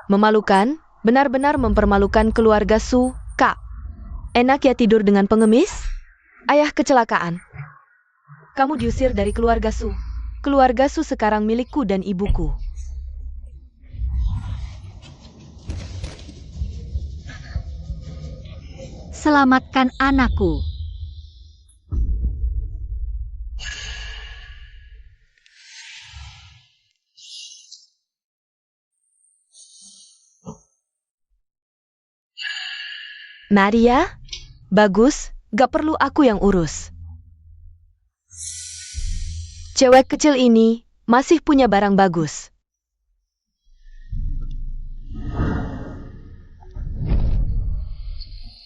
Memalukan, benar-benar mempermalukan keluarga Su, Kak. Enak ya tidur dengan pengemis? Ayah kecelakaan. Kamu diusir dari keluarga Su. Keluarga Su sekarang milikku dan ibuku. Selamatkan anakku. Maria? Bagus, gak perlu aku yang urus. Cewek kecil ini masih punya barang bagus.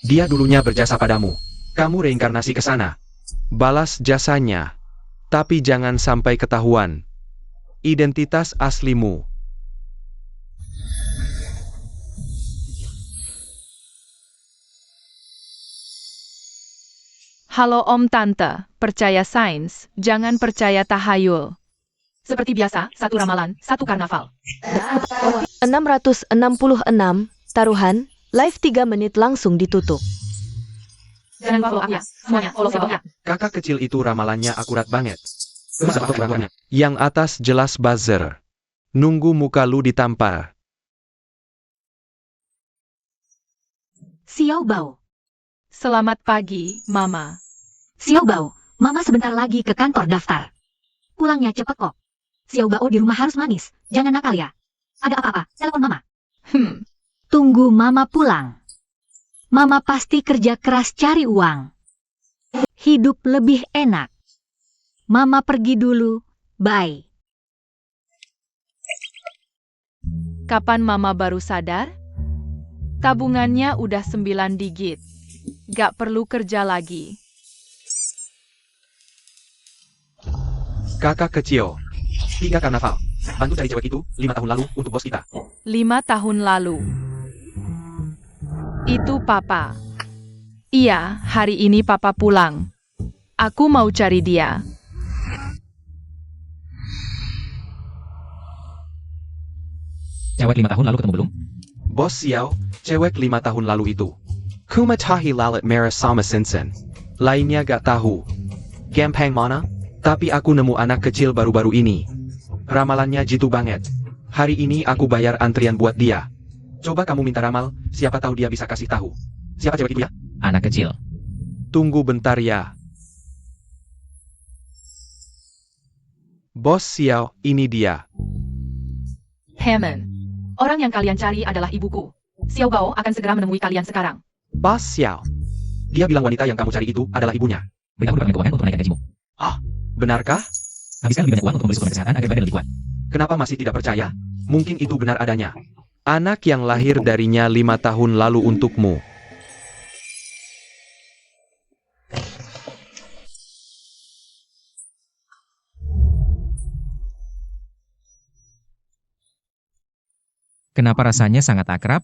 Dia dulunya berjasa padamu. Kamu reinkarnasi ke sana. Balas jasanya. Tapi jangan sampai ketahuan identitas aslimu. Halo Om Tante, percaya sains, jangan percaya tahayul. Seperti biasa, satu ramalan, satu karnaval. 666, taruhan, live 3 menit langsung ditutup. Jangan follow aku ya, semuanya follow saya ya. Kakak kecil itu ramalannya akurat banget. Yang atas jelas buzzer. Nunggu muka lu ditampar. Xiao Bao. Selamat pagi, Mama. Xiao Bao, Mama sebentar lagi ke kantor daftar. Pulangnya cepet kok. Xiao Bao di rumah harus manis, jangan nakal ya. Ada apa-apa, telepon Mama. Tunggu Mama pulang. Mama pasti kerja keras cari uang. Hidup lebih enak. Mama pergi dulu, bye. Kapan Mama baru sadar? Tabungannya udah 9 digit. Gak perlu kerja lagi. Kakak kecil. 3 karnaval. Bantu cari cewek itu 5 tahun lalu untuk bos kita. 5 tahun lalu. Itu Papa. Iya, hari ini Papa pulang. Aku mau cari dia. Cewek 5 tahun lalu ketemu belum? Bos Xiao, cewek 5 tahun lalu itu. Kumatahi lalat merah sama Sinsen. Lainnya gak tahu. Gampang mana? Tapi aku nemu anak kecil baru-baru ini. Ramalannya jitu banget. Hari ini aku bayar antrian buat dia. Coba kamu minta ramal, siapa tahu dia bisa kasih tahu. Siapa cewek itu ya? Anak kecil. Tunggu bentar ya. Bos Xiao, ini dia. Hammond. Orang yang kalian cari adalah ibuku. Xiao Bao akan segera menemui kalian sekarang. Bos Xiao. Dia bilang wanita yang kamu cari itu adalah ibunya. Beritahu Departemen Keuangan untuk menaikkan gajimu. Benarkah? Habiskan lebih banyak uang untuk membeli suplemen kesehatan agar badan lebih kuat. Kenapa masih tidak percaya? Mungkin itu benar adanya. Anak yang lahir darinya 5 tahun lalu untukmu. Kenapa rasanya sangat akrab?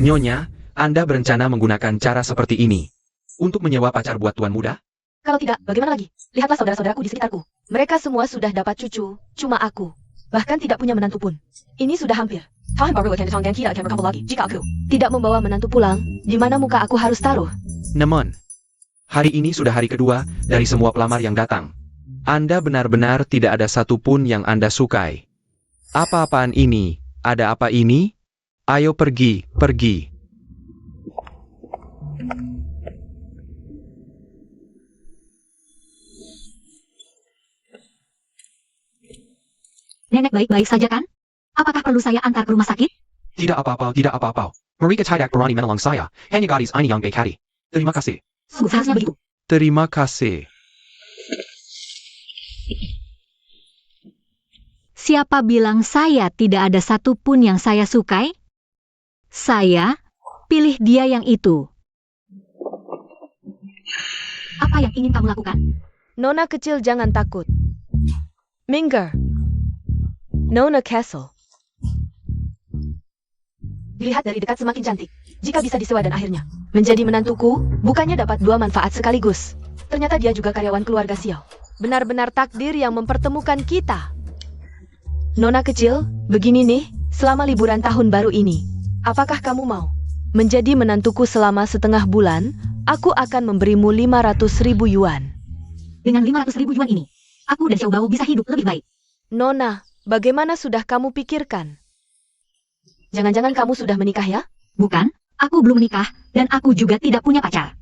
Nyonya, Anda berencana menggunakan cara seperti ini untuk menyewa pacar buat tuan muda? Kalau tidak, bagaimana lagi? Lihatlah saudara-saudaraku di sekitarku. Mereka semua sudah dapat cucu, cuma aku. Bahkan tidak punya menantu pun. Ini sudah hampir. Tidak membawa menantu pulang, di mana muka aku harus taruh? Namun, hari ini sudah hari kedua dari semua pelamar yang datang. Anda benar-benar tidak ada satupun yang Anda sukai. Apa-apaan ini? Ada apa ini? Ayo pergi, pergi. Nenek baik-baik saja kan? Apakah perlu saya antar ke rumah sakit? Tidak apa-apa, tidak apa-apa. Mereka tidak berani menolong saya. Hanya gadis ini yang baik hati. Terima kasih. Seharusnya begitu. Terima kasih. Siapa bilang saya tidak ada satupun yang saya sukai? Saya pilih dia yang itu. Apa yang ingin kamu lakukan? Nona kecil jangan takut. Minggir. Nona Castle. Dilihat dari dekat semakin cantik. Jika bisa disewa dan akhirnya menjadi menantuku, bukannya dapat 2 manfaat sekaligus. Ternyata dia juga karyawan keluarga Xiao. Benar-benar takdir yang mempertemukan kita. Nona kecil, begini nih, selama liburan tahun baru ini, apakah kamu mau menjadi menantuku selama setengah bulan? Aku akan memberimu 500.000 yuan. Dengan 500.000 yuan ini, aku dan Xiao Bao bisa hidup lebih baik. Nona, bagaimana sudah kamu pikirkan? Jangan-jangan kamu sudah menikah ya? Bukan, aku belum menikah, dan aku juga tidak punya pacar.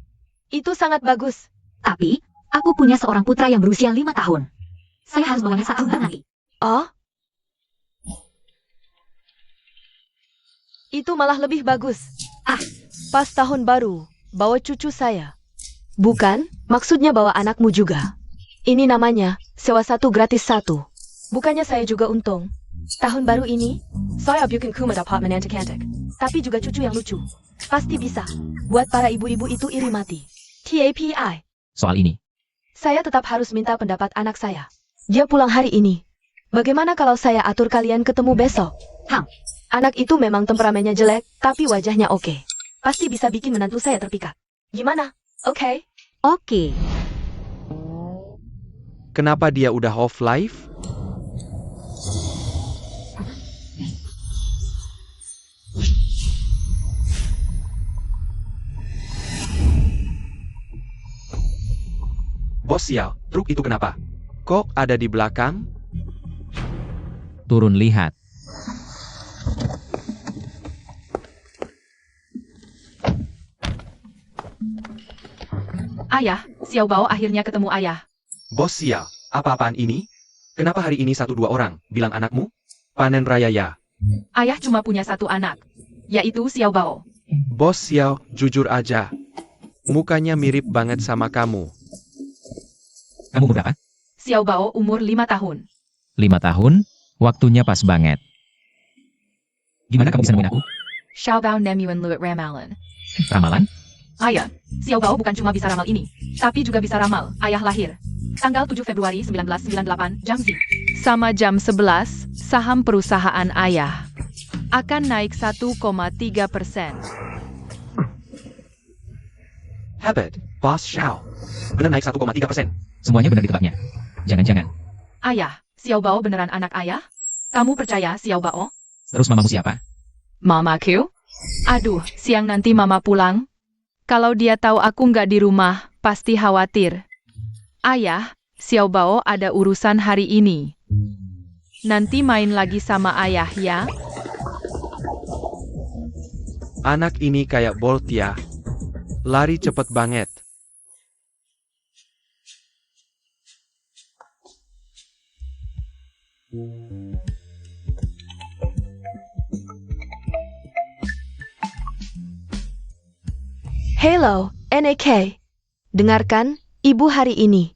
Itu sangat bagus. Tapi, aku punya seorang putra yang berusia 5 tahun. Saya harus bawanya saat tahun nanti. Oh? Itu malah lebih bagus. Pas tahun baru, bawa cucu saya. Bukan, maksudnya bawa anakmu juga. Ini namanya, sewa satu gratis satu. Bukannya saya juga untung. Tahun baru ini, saya bikin kumat apartemen yang cantik. Tapi juga cucu yang lucu. Pasti bisa. Buat para ibu-ibu itu iri mati. TAPI. Soal ini, Saya tetap harus minta pendapat anak saya. Dia pulang hari ini. Bagaimana kalau saya atur kalian ketemu besok? Anak itu memang temperamennya jelek, tapi wajahnya oke. Pasti bisa bikin menantu saya terpikat. Gimana? Oke? Oke. Kenapa dia udah off live? Bos Xiao, truk itu kenapa? Kok ada di belakang? turun lihat. Ayah, Xiao Bao akhirnya ketemu ayah. Bos Xiao, apa-apaan ini? Kenapa hari ini 1-2 orang bilang anakmu? Panen raya ya. Ayah cuma punya satu anak, yaitu Xiao Bao. Bos Xiao, jujur aja. Mukanya mirip banget sama kamu. Kamu umur berapa? Xiao Bao umur 5 tahun. 5 tahun? Waktunya pas banget. Gimana kamu bisa nemuin aku? Xiao Bao Nemuan Luit Ramalan. Ramalan? Ayah, Xiao Bao bukan cuma bisa ramal ini, tapi juga bisa ramal ayah lahir. Tanggal 7 Februari 1998, jam Z. Sama jam 11, saham perusahaan ayah akan naik 1,3%. Hebat, Bos Xiao. Bener naik 1,3%. Semuanya benar ditebaknya. Jangan-jangan. Ayah, Xiao Bao beneran anak ayah? Kamu percaya Xiao Bao? Terus mamamu siapa? Mamaku? Aduh, siang nanti mama pulang. Kalau dia tahu aku nggak di rumah, pasti khawatir. Ayah, Xiao Bao ada urusan hari ini. Nanti main lagi sama ayah ya. Anak ini kayak Bolt ya. Lari cepet banget. Hello, NAK. Dengarkan, ibu hari ini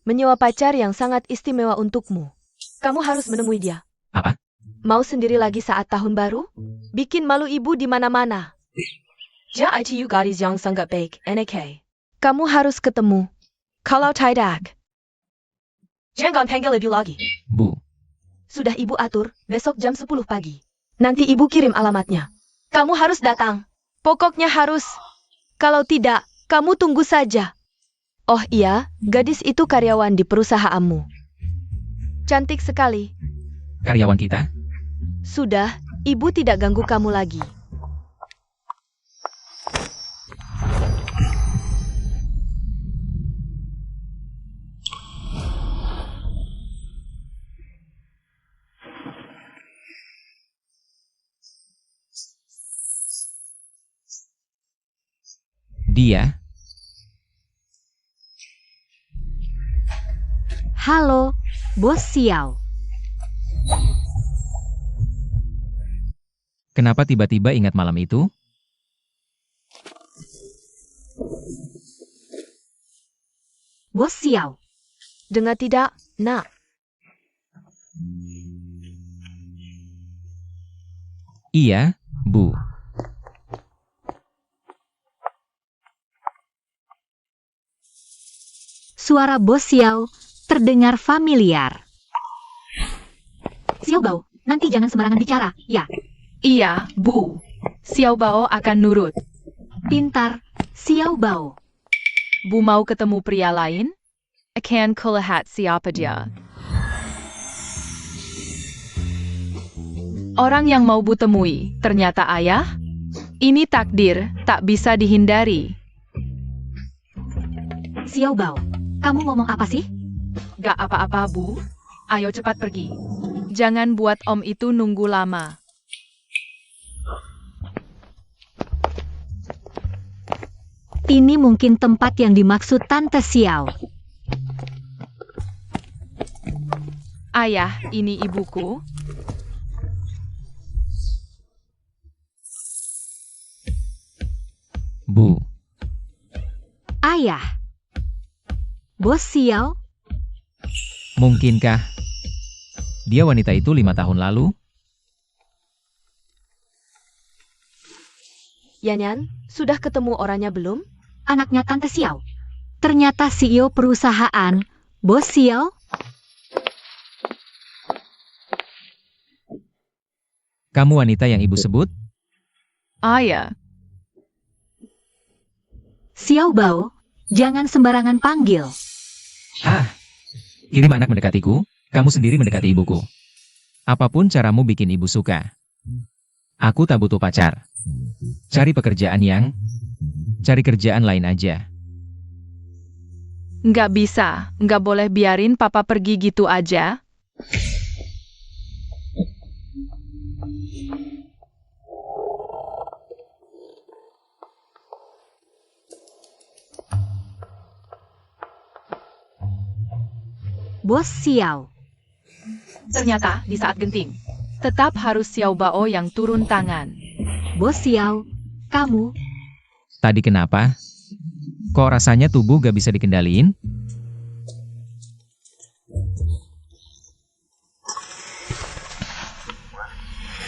menyewa pacar yang sangat istimewa untukmu. Kamu harus menemui dia. Apa? Mau sendiri lagi saat tahun baru? Bikin malu ibu di mana-mana. Itu gadis yang sangat baik, NAK. Kamu harus ketemu. Kalau tidak, jangan panggil ibu lagi. Bu. Sudah ibu atur, besok jam 10 pagi. Nanti ibu kirim alamatnya. Kamu harus datang. Pokoknya harus. Kalau tidak, kamu tunggu saja. Oh iya, gadis itu karyawan di perusahaanmu. Cantik sekali. Karyawan kita? Sudah, ibu tidak ganggu kamu lagi. Dia? Halo, Bos Xiao. Kenapa tiba-tiba ingat malam itu? Bos Xiao. Dengar tidak, nak? Iya, Bu. Suara Bos Xiao terdengar familiar. Xiao Bao, nanti jangan sembarangan bicara, ya. Iya, Bu. Xiao Bao akan nurut. Pintar, Xiao Bao. Bu mau ketemu pria lain? akan kulihat siapa dia. Orang yang mau Bu temui, ternyata ayah? Ini takdir, tak bisa dihindari. Xiao Bao, kamu ngomong apa sih? Gak apa-apa, Bu. Ayo cepat pergi. Jangan buat Om itu nunggu lama. Ini mungkin tempat yang dimaksud Tante Xiao. Ayah, ini ibuku. Bu, Ayah. Bos Xiao, mungkinkah dia wanita itu 5 tahun lalu? Yanyan, sudah ketemu orangnya belum? anaknya Tante Xiao. Ternyata CEO perusahaan, Bos Xiao. Kamu wanita yang ibu sebut? Ayah, Xiao Bao, jangan sembarangan panggil. Ah, kirim anak mendekatiku, kamu sendiri mendekati ibuku. Apapun caramu bikin ibu suka. Aku tak butuh pacar. Cari kerjaan lain aja. nggak bisa. Nggak boleh biarin papa pergi gitu aja. Bos Xiao. Ternyata di saat genting, tetap harus Xiao Bao yang turun tangan. Bos Xiao, kamu. Tadi kenapa? Kok rasanya tubuh gak bisa dikendaliin?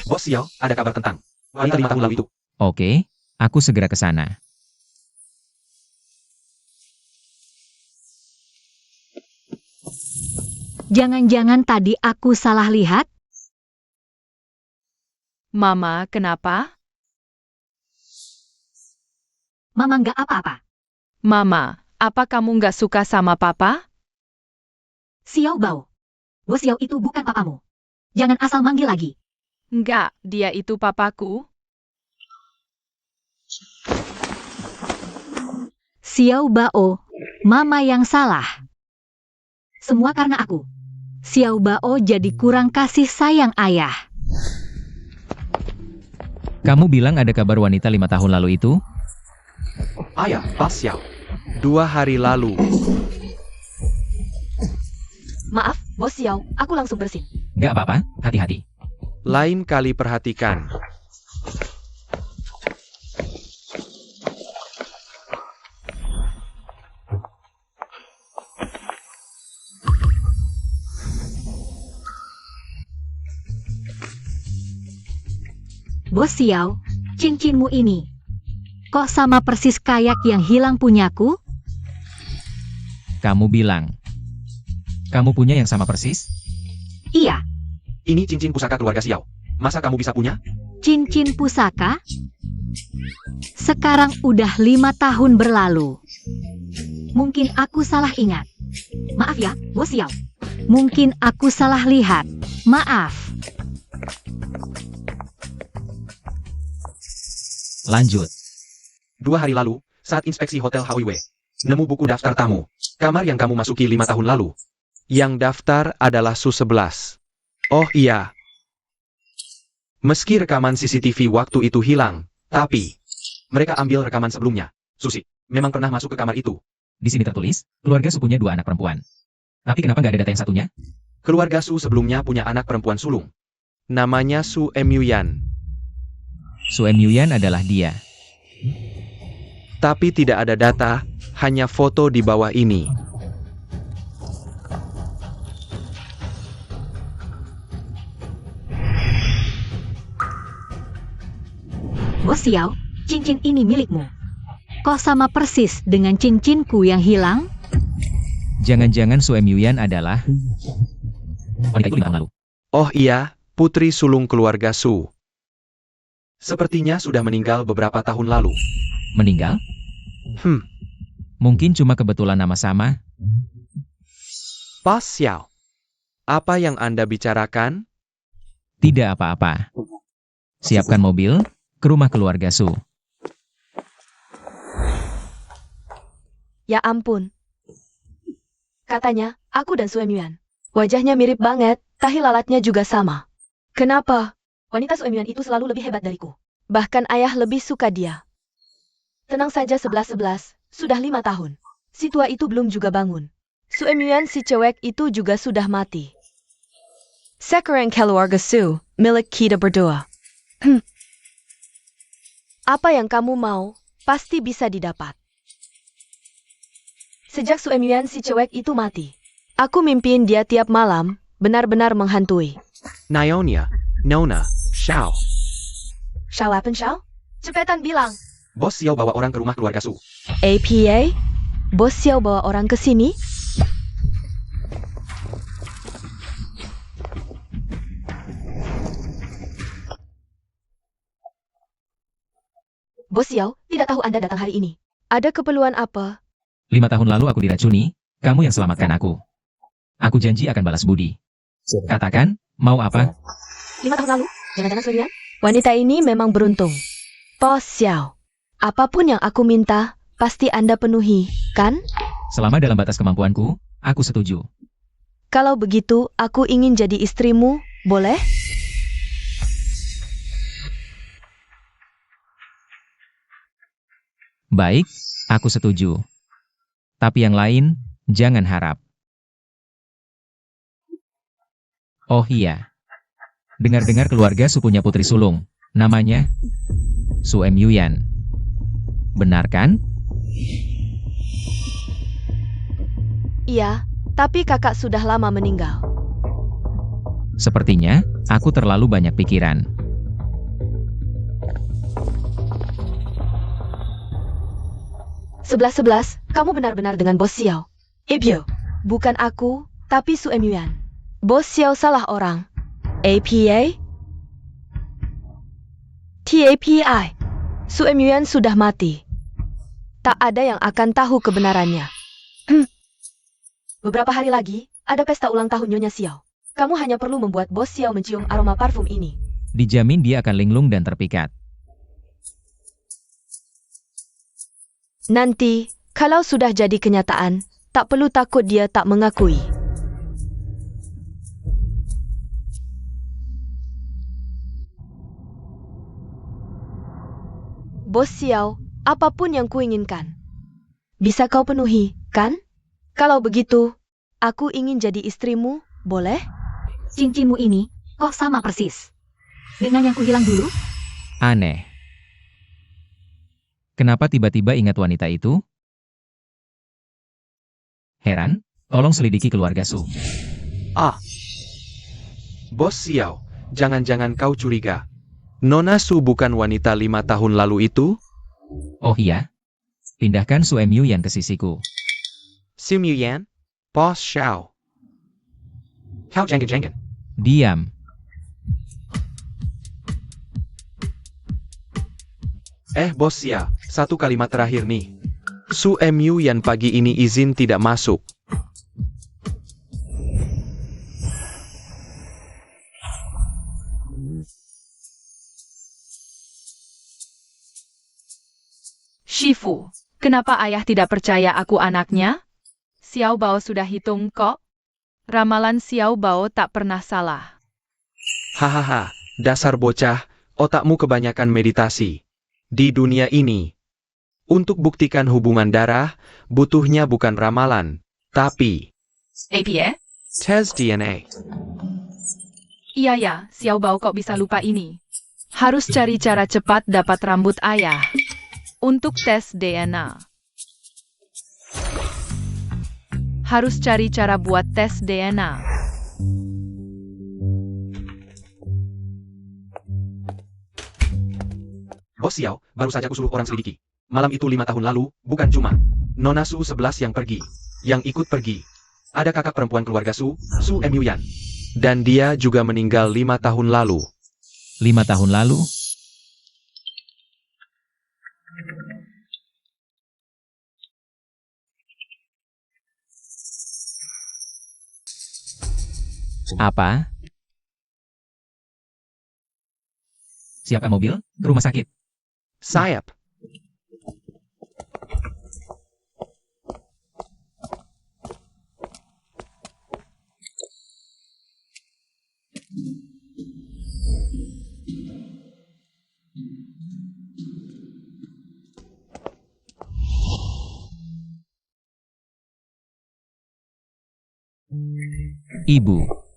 Bos Xiao, ada kabar tentang wanita 5 tahun lalu itu. Oke, aku segera ke sana. Jangan-jangan tadi aku salah lihat? Mama, kenapa? Mama nggak apa-apa. Mama, apa kamu nggak suka sama papa? Xiao Bao. Bos Xiao itu bukan papamu. Jangan asal manggil lagi. Nggak, dia itu papaku. Xiao Bao, mama yang salah. Semua karena aku. Xiao Bao jadi kurang kasih sayang ayah. Kamu bilang ada kabar wanita 5 tahun lalu itu? Ayah, Bos Xiao. 2 hari lalu. Maaf, Bos Xiao, aku langsung bersin. Gak apa-apa, hati-hati. Lain kali perhatikan. Bos Xiao, cincinmu ini. Kok sama persis kayak yang hilang punyaku? Kamu bilang. Kamu punya yang sama persis? Iya, Ini cincin pusaka keluarga Xiao. Masa kamu bisa punya? cincin pusaka. Sekarang udah 5 tahun berlalu. Mungkin aku salah ingat. Maaf ya, Bos Xiao. Mungkin aku salah lihat. Maaf. Lanjut. 2 hari lalu, saat inspeksi Hotel HWW, nemu buku daftar tamu. Kamar yang kamu masuki 5 tahun lalu. Yang daftar adalah Su-11. Oh iya. Meski rekaman CCTV waktu itu hilang, tapi mereka ambil rekaman sebelumnya. Susi, memang pernah masuk ke kamar itu. Di sini tertulis, keluarga Su punya 2 anak perempuan. Tapi kenapa nggak ada data yang satunya? Keluarga Su sebelumnya punya anak perempuan sulung. Namanya Su Emyuyan. Su Emyuyan adalah dia. Tapi tidak ada data, hanya foto di bawah ini. Bos Xiao, cincin ini milikmu. Kok sama persis dengan cincinku yang hilang? Jangan-jangan Su Emyuyan adalah wanita itu 5 tahun lalu. Oh iya, putri sulung keluarga Su. Sepertinya sudah meninggal beberapa tahun lalu. Meninggal? Mungkin cuma kebetulan nama sama. Bos Xiao. Apa yang Anda bicarakan? Tidak apa-apa. Siapkan mobil, ke rumah keluarga Su. Ya ampun. Katanya, aku dan Sue Mian. Wajahnya mirip banget, tahi lalatnya juga sama. Kenapa? Wanita Sue Mian itu selalu lebih hebat dariku. Bahkan ayah lebih suka dia. Tenang saja 11-11, sudah 5 tahun. Si tua itu belum juga bangun. Sue Mian si cewek itu juga sudah mati. Sekarang keluarga Su, milik kita berdua. Apa yang kamu mau, pasti bisa didapat. Sejak Sue Mian si cewek itu mati, aku mimpiin dia tiap malam, benar-benar menghantui. Nyonya, Nona, Xiao. Xiao apa Xiao? Cepetan bilang. Bos Xiao bawa orang ke rumah keluarga Su. APA? Bos Xiao bawa orang ke sini? Bos Xiao, tidak tahu Anda datang hari ini. Ada keperluan apa? 5 tahun lalu aku diracuni, kamu yang selamatkan aku. Aku janji akan balas budi. Katakan, mau apa? 5 tahun lalu? Jangan-jangan Sue Mian? Wanita ini memang beruntung. Bos Xiao, apapun yang aku minta, pasti Anda penuhi, kan? Selama dalam batas kemampuanku, aku setuju. Kalau begitu, aku ingin jadi istrimu, boleh? Baik, aku setuju. Tapi yang lain, jangan harap. Oh iya. Dengar-dengar keluarga Su punya putri sulung. Namanya Su Yuyan. Benar kan? Iya, tapi kakak sudah lama meninggal. Sepertinya, aku terlalu banyak pikiran. Sebelas, kamu benar-benar dengan Bos Xiao. Ibyo, bukan aku, tapi Sue Mian. Bos Xiao salah orang. APA? TAPI. Sue Mian sudah mati. Tak ada yang akan tahu kebenarannya. Beberapa hari lagi, ada pesta ulang tahun Nyonya Xiao. Kamu hanya perlu membuat Bos Xiao mencium aroma parfum ini. Dijamin dia akan linglung dan terpikat. Nanti, kalau sudah jadi kenyataan, tak perlu takut dia tak mengakui. Bos Xiao, apapun yang kuinginkan, bisa kau penuhi, kan? Kalau begitu, aku ingin jadi istrimu, boleh? Cincinmu ini, kok sama persis? Dengan yang kuhilang dulu? Aneh. Kenapa tiba-tiba ingat wanita itu? Heran? Tolong selidiki keluarga Su. Ah. Bos Xiao, jangan-jangan kau curiga. Nona Su bukan wanita 5 tahun lalu itu? Oh iya? Pindahkan Su Yuyan ke sisiku. Su Mian? Bos Xiao. Kau jengkel-jengkel. Diam. Bos Xiao, satu kalimat terakhir nih. Su Yuyan pagi ini izin tidak masuk. Shifu, kenapa ayah tidak percaya aku anaknya? Xiao Bao sudah hitung kok. Ramalan Xiao Bao tak pernah salah. Hahaha, dasar bocah, otakmu kebanyakan meditasi. Di dunia ini, untuk buktikan hubungan darah, butuhnya bukan ramalan, tapi APA? tes DNA. Iya ya, Xiao Bao kok bisa lupa ini? Harus cari cara cepat dapat rambut ayah. Untuk tes DNA. Harus cari cara buat tes DNA. Bos Xiao, baru saja kusuruh orang selidiki. Malam itu 5 tahun lalu, bukan cuma Nona Su 11 yang pergi. Yang ikut pergi. Ada kakak perempuan keluarga Su Yuyan. Dan dia juga meninggal 5 tahun lalu. 5 tahun lalu? Apa? Siapkan mobil ke rumah sakit. Sayap. Ibu.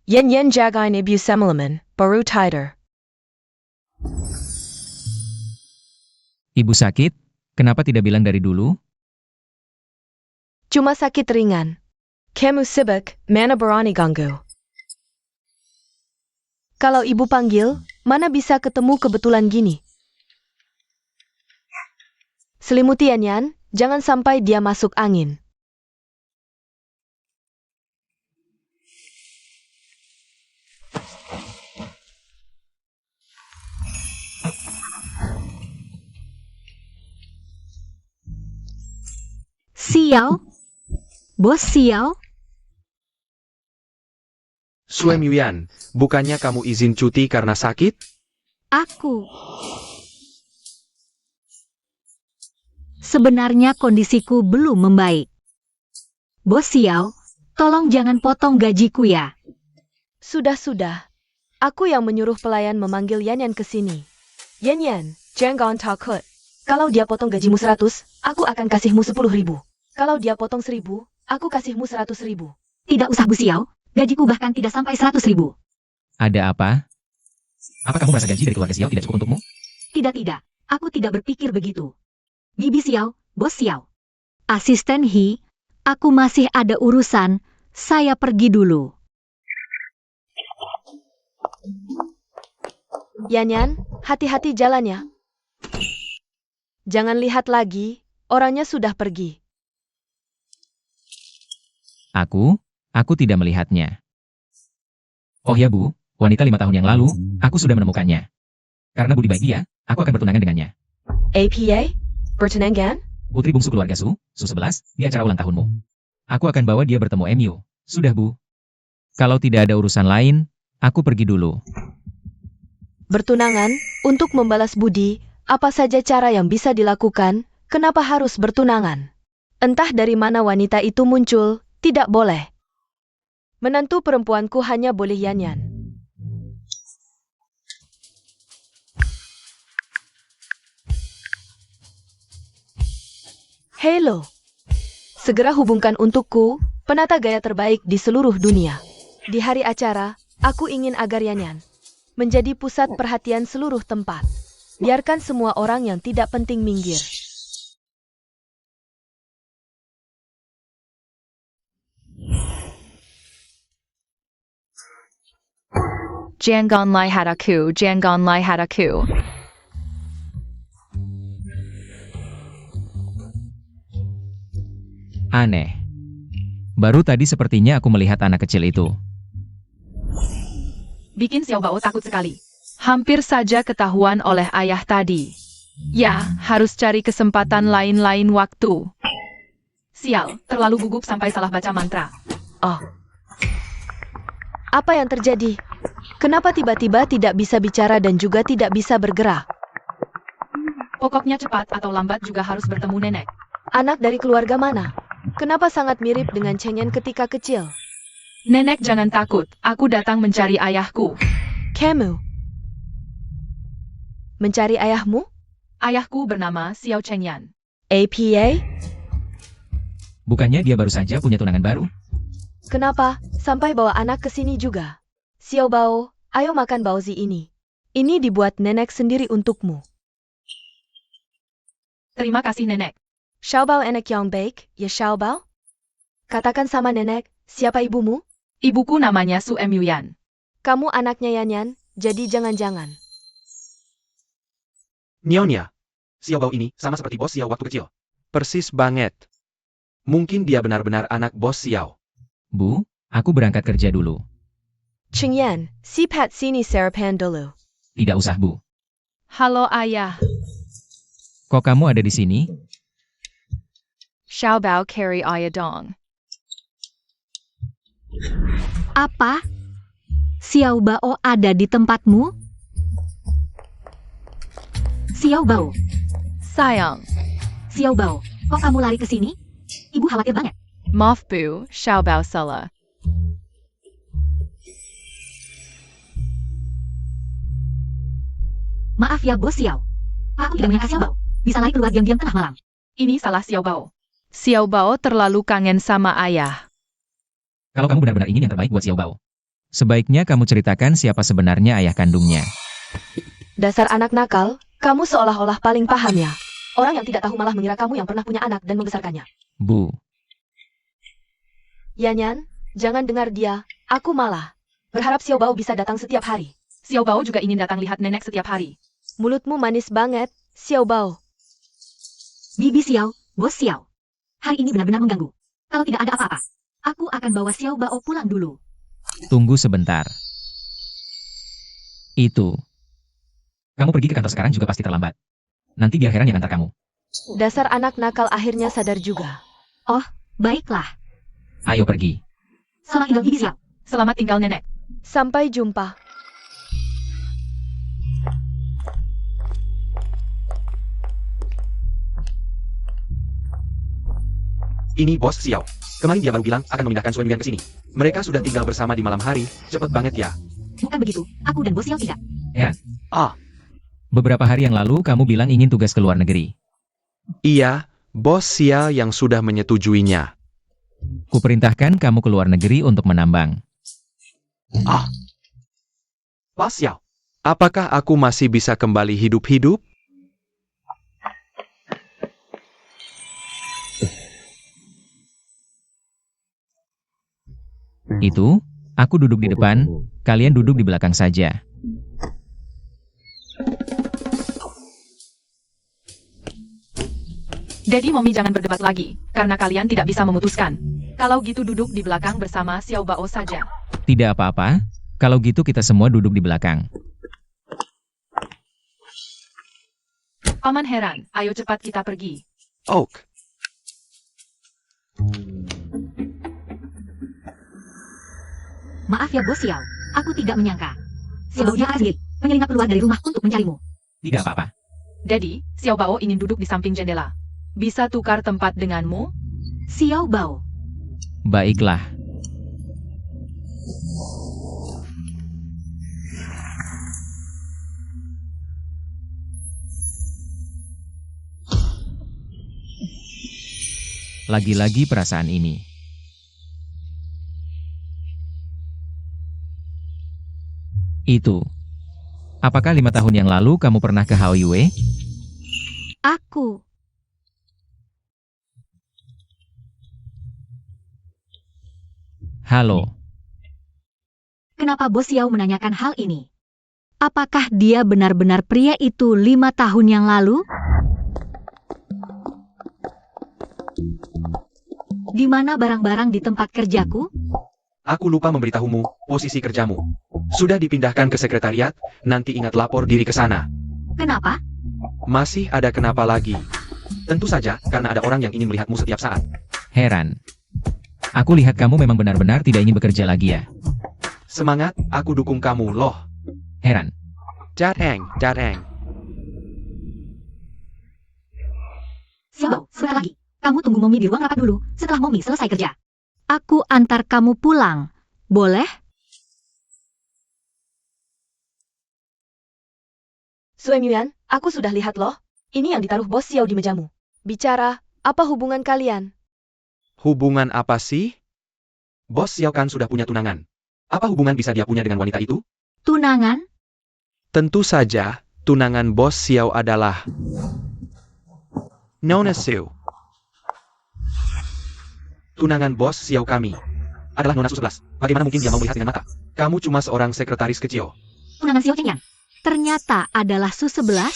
Yen yen jagain ibu semalaman, baru tidur. Ibu sakit? Kenapa tidak bilang dari dulu? Cuma sakit ringan. Kamu sibuk, mana berani ganggu. Kalau ibu panggil, mana bisa ketemu kebetulan gini. Selimuti Yan, jangan sampai dia masuk angin. Xiao? Bos Xiao? Sue Yuan, bukannya kamu izin cuti karena sakit? Aku. Sebenarnya kondisiku belum membaik. Bos Xiao, tolong jangan potong gajiku ya. Sudah. Aku yang menyuruh pelayan memanggil Yan ke sini. Yan, jangan takut. Kalau dia potong gajimu 100, aku akan kasihmu 10.000. Kalau dia potong 1.000, aku kasihmu 100.000. Tidak usah Bu Xiao, gajiku bahkan tidak sampai 100.000. Ada apa? Apa kamu merasa gaji dari keluarga Xiao tidak cukup untukmu? Tidak, aku tidak berpikir begitu. Bibi Xiao, Bos Xiao. Asisten He, aku masih ada urusan, saya pergi dulu. Yan, hati-hati jalannya. Jangan lihat lagi, orangnya sudah pergi. Aku tidak melihatnya. Oh ya Bu, wanita 5 tahun yang lalu, aku sudah menemukannya. Karena budi baik dia, aku akan bertunangan dengannya. APA? Bertunangan? Putri bungsu keluarga Su 11, di acara ulang tahunmu. Aku akan bawa dia bertemu MU. Sudah Bu. Kalau tidak ada urusan lain, aku pergi dulu. Bertunangan, untuk membalas budi, apa saja cara yang bisa dilakukan, kenapa harus bertunangan? Entah dari mana wanita itu muncul, tidak boleh. Menantu perempuanku hanya boleh Yan. Hello. Segera hubungkan untukku, penata gaya terbaik di seluruh dunia. Di hari acara, aku ingin agar Yan menjadi pusat perhatian seluruh tempat. Biarkan semua orang yang tidak penting minggir. Jangan lihat aku. Aneh. Baru tadi sepertinya aku melihat anak kecil itu. Bikin Xiao Bao takut sekali. Hampir saja ketahuan oleh ayah tadi. Ya, harus cari kesempatan lain-lain waktu. Sial, terlalu gugup sampai salah baca mantra. Oh. Apa yang terjadi? Kenapa tiba-tiba tidak bisa bicara dan juga tidak bisa bergerak? Pokoknya cepat atau lambat juga harus bertemu nenek. Anak dari keluarga mana? Kenapa sangat mirip dengan Chengyan ketika kecil? Nenek jangan takut, aku datang mencari ayahku. Kamu mencari ayahmu? Ayahku bernama Xiao Chengyan. APA? Bukannya dia baru saja punya tunangan baru? Kenapa sampai bawa anak ke sini juga? Xiao Bao, ayo makan baozi ini. Ini dibuat nenek sendiri untukmu. Terima kasih nenek. Xiao Bao enak yang baik, ya Xiao Bao? Katakan sama nenek, siapa ibumu? Ibuku namanya Su Yuan. Kamu anaknya Yan, jadi jangan-jangan. Nyonya, Xiao Bao ini sama seperti bos Xiao waktu kecil. Persis banget. Mungkin dia benar-benar anak bos Xiao. Bu, aku berangkat kerja dulu. Chengyan, sipat sini sarapan dulu. Tidak usah Bu. Halo ayah. Kok kamu ada di sini? Xiao Bao carry Ayadong. Apa? Xiao Bao ada di tempatmu? Xiao Bao, Sayang. Xiao Bao, kok kamu lari ke sini? Ibu khawatir banget. Maaf Bu, Xiao Bao salah. Maaf ya Bos Xiao. Aku tidak menyangka Xiao Bao bisa lari keluar diam-diam tengah malam. Ini salah Xiao Bao. Xiao Bao terlalu kangen sama ayah. Kalau kamu benar-benar ingin yang terbaik buat Xiao Bao, sebaiknya kamu ceritakan siapa sebenarnya ayah kandungnya. Dasar anak nakal, kamu seolah-olah paling paham ya. Orang yang tidak tahu malah mengira kamu yang pernah punya anak dan membesarkannya. Bu, Yanyan, jangan dengar dia. Aku malah berharap Xiao Bao bisa datang setiap hari. Xiao Bao juga ingin datang lihat nenek setiap hari. Mulutmu manis banget, Xiao Bao. Bibi Xiao, Bos Xiao. Hari ini benar-benar mengganggu. Kalau tidak ada apa-apa, aku akan bawa Xiao Bao pulang dulu. tunggu sebentar. Itu. Kamu pergi ke kantor sekarang juga pasti terlambat. Nanti biar Heran yang antar kamu. Dasar anak nakal akhirnya sadar juga. Baiklah. Ayo pergi. Selamat tinggal Bibi Xiao. Selamat tinggal nenek. Sampai jumpa. Ini Bos Xiao. Kemarin dia baru bilang akan memindahkan Suen Yuan ke sini. Mereka sudah tinggal bersama di malam hari. Cepet banget ya. Bukan begitu, aku dan Bos Xiao tidak. Beberapa hari yang lalu kamu bilang ingin tugas ke luar negeri. Iya, Bos Xiao yang sudah menyetujuinya. Kuperintahkan kamu ke luar negeri untuk menambang. Bos Xiao, apakah aku masih bisa kembali hidup-hidup? Itu, aku duduk di depan, kalian duduk di belakang saja. Daddy Mommy jangan berdebat lagi, karena kalian tidak bisa memutuskan. Kalau gitu duduk di belakang bersama Xiao Bao saja. Tidak apa-apa, kalau gitu kita semua duduk di belakang. Paman Heran, ayo cepat kita pergi. Oak. Maaf ya Bos Xiao, aku tidak menyangka. Xiao Bao sendiri menyelinap keluar dari rumah untuk mencarimu. Tidak apa-apa. Daddy, Xiao Bao ingin duduk di samping jendela. Bisa tukar tempat denganmu? Xiao Bao, Baiklah. Lagi-lagi perasaan ini. Itu. Apakah 5 tahun yang lalu kamu pernah ke Haoyue? aku. Halo. Kenapa Bos Xiao menanyakan hal ini? Apakah dia benar-benar pria itu 5 tahun yang lalu? Di mana barang-barang di tempat kerjaku? Aku lupa memberitahumu posisi kerjamu. Sudah dipindahkan ke sekretariat, nanti ingat lapor diri ke sana. Kenapa? Masih ada kenapa lagi? Tentu saja, karena ada orang yang ingin melihatmu setiap saat. Heran. Aku lihat kamu memang benar-benar tidak ingin bekerja lagi ya. Semangat, aku dukung kamu, loh. Heran. Jateng, jateng. Xiao Bao, sebentar lagi. Kamu tunggu Mommy di ruang rapat dulu, setelah Mommy selesai kerja. Aku antar kamu pulang. Boleh? Suen Yuan, aku sudah lihat loh. Ini yang ditaruh Bos Xiao di mejamu. Bicara, apa hubungan kalian? Hubungan apa sih? Bos Xiao kan sudah punya tunangan. Apa hubungan bisa dia punya dengan wanita itu? Tunangan? Tentu saja, tunangan Bos Xiao adalah Nona Su. Tunangan Bos Xiao kami adalah Nona Su 11. Bagaimana mungkin dia mau melihat dengan mata? Kamu cuma seorang sekretaris kecil. Tunangan Xiao Chengyan. Ternyata adalah Su 11.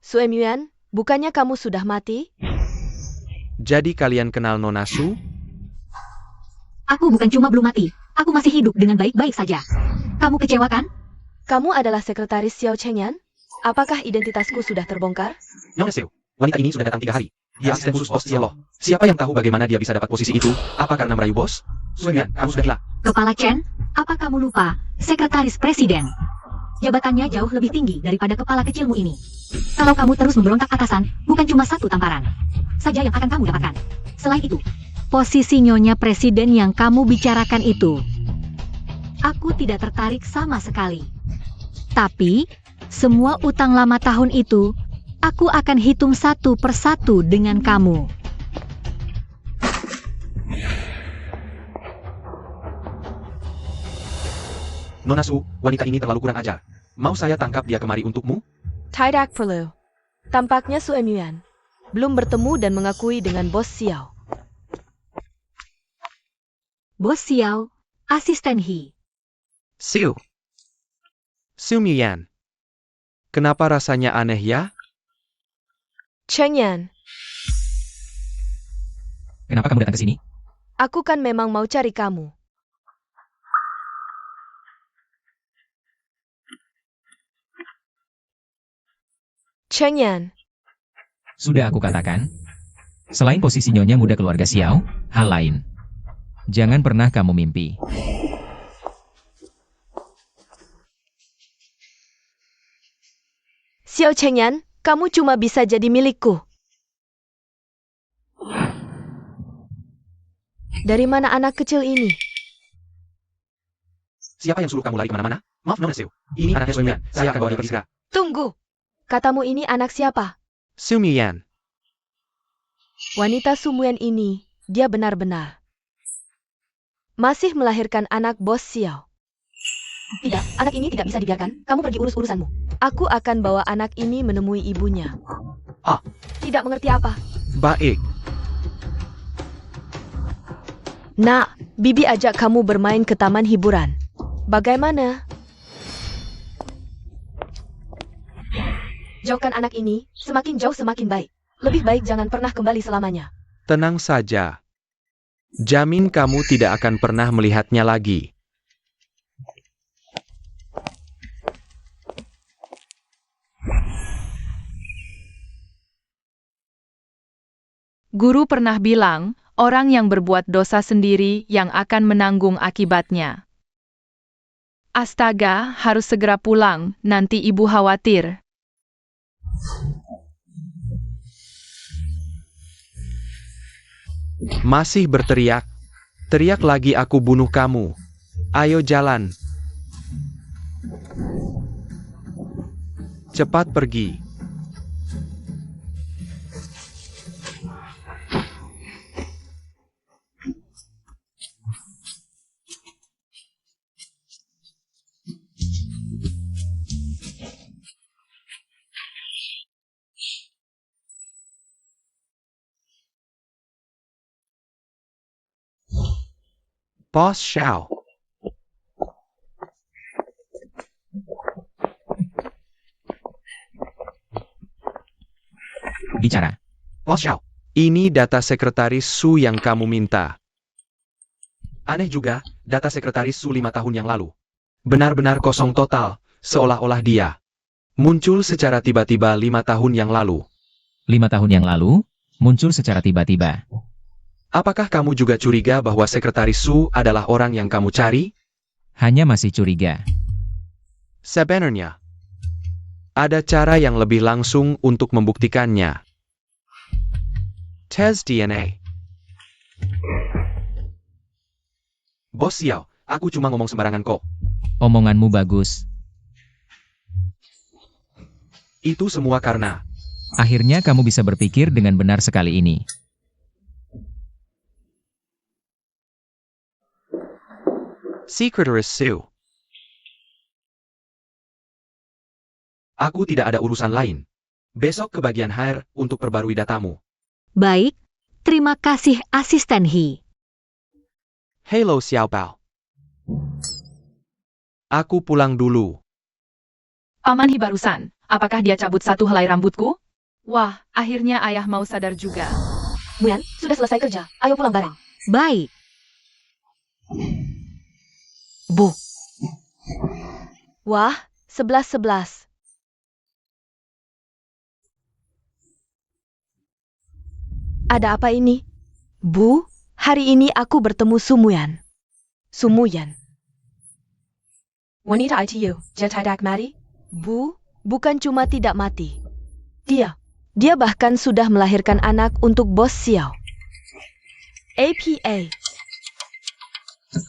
Suen Yuan, bukannya kamu sudah mati? Jadi kalian kenal Nona Su? Aku bukan cuma belum mati. Aku masih hidup dengan baik-baik saja. Kamu kecewa kan? Kamu adalah sekretaris Xiao Chengyan? Apakah identitasku sudah terbongkar? Nona Xiu, wanita ini sudah datang 3 hari. Dia asisten khusus bos Xiao Lo. Siapa yang tahu bagaimana dia bisa dapat posisi itu? Apa karena merayu bos? Suamian, kamu sudah gila. Kepala Chen, apa kamu lupa? Sekretaris Presiden. Jabatannya jauh lebih tinggi daripada kepala kecilmu ini. Kalau kamu terus memberontak atasan, bukan cuma satu tamparan saja yang akan kamu dapatkan. Selain itu, posisi Nyonya Presiden yang kamu bicarakan itu, aku tidak tertarik sama sekali. Tapi, semua utang lama tahun itu, aku akan hitung satu persatu dengan kamu. Nona Su, wanita ini terlalu kurang ajar. Mau saya tangkap dia kemari untukmu? Tidak perlu. Tampaknya Su Emyuan belum bertemu dan mengakui dengan Bos Xiao. Bos Xiao, asisten He. Xiu. Xiu Mian. Kenapa rasanya aneh ya? Cheng Yan, Kenapa kamu datang ke sini? aku kan memang mau cari kamu. Cheng Yan, Sudah aku katakan. Selain posisi Nyonya muda keluarga Xiao, hal lain. Jangan pernah kamu mimpi. Xiao Cheng Yan, kamu cuma bisa jadi milikku. Dari mana anak kecil ini? Siapa yang suruh kamu lari kemana-mana? Maaf Nona Xiu, ini anaknya Suamian. Saya akan bawa dia pergi segera. Tunggu. Katamu ini anak siapa? Xiu Mian. Wanita Sumuan ini, dia benar-benar masih melahirkan anak Bos Xiao. Tidak, anak ini tidak bisa dibiarkan. Kamu pergi urus urusanmu. Aku akan bawa anak ini menemui ibunya. Ah. Tidak mengerti apa? Baik. Nak, Bibi ajak kamu bermain ke taman hiburan. Bagaimana? Jauhkan anak ini, semakin jauh semakin baik. Lebih baik jangan pernah kembali selamanya. Tenang saja. Jamin kamu tidak akan pernah melihatnya lagi. Guru pernah bilang, orang yang berbuat dosa sendiri yang akan menanggung akibatnya. Astaga, harus segera pulang, nanti ibu khawatir. Masih berteriak. Teriak lagi aku bunuh kamu. Ayo jalan. Cepat pergi. Boss Xiao. Bicara. Boss Xiao. Ini data sekretaris Su yang kamu minta. Aneh juga, data sekretaris Su 5 tahun yang lalu. Benar-benar kosong total, seolah-olah dia muncul secara tiba-tiba 5 tahun yang lalu. 5 tahun yang lalu, muncul secara tiba-tiba. Apakah kamu juga curiga bahwa sekretaris Su adalah orang yang kamu cari? Hanya masih curiga. Sebenarnya, ada cara yang lebih langsung untuk membuktikannya. Tes DNA. Bos Xiao, aku cuma ngomong sembarangan kok. Omonganmu bagus. Itu semua karena Akhirnya kamu bisa berpikir dengan benar sekali ini. Sekretaris Su. Aku tidak ada urusan lain. Besok ke bagian HR untuk perbarui datamu. Baik, terima kasih asisten He. Hello Xiaobao. Aku pulang dulu. Paman Hi barusan, apakah dia cabut satu helai rambutku? Wah, akhirnya ayah mau sadar juga. Muyan, sudah selesai kerja. Ayo pulang bareng. Baik. Bu. Wah, 11-11. Ada apa ini? Bu, hari ini aku bertemu Sumuyan. Sumuyan. Wanita ITU, tidak mati? Bu, bukan cuma tidak mati. Dia bahkan sudah melahirkan anak untuk bos Xiao. APA.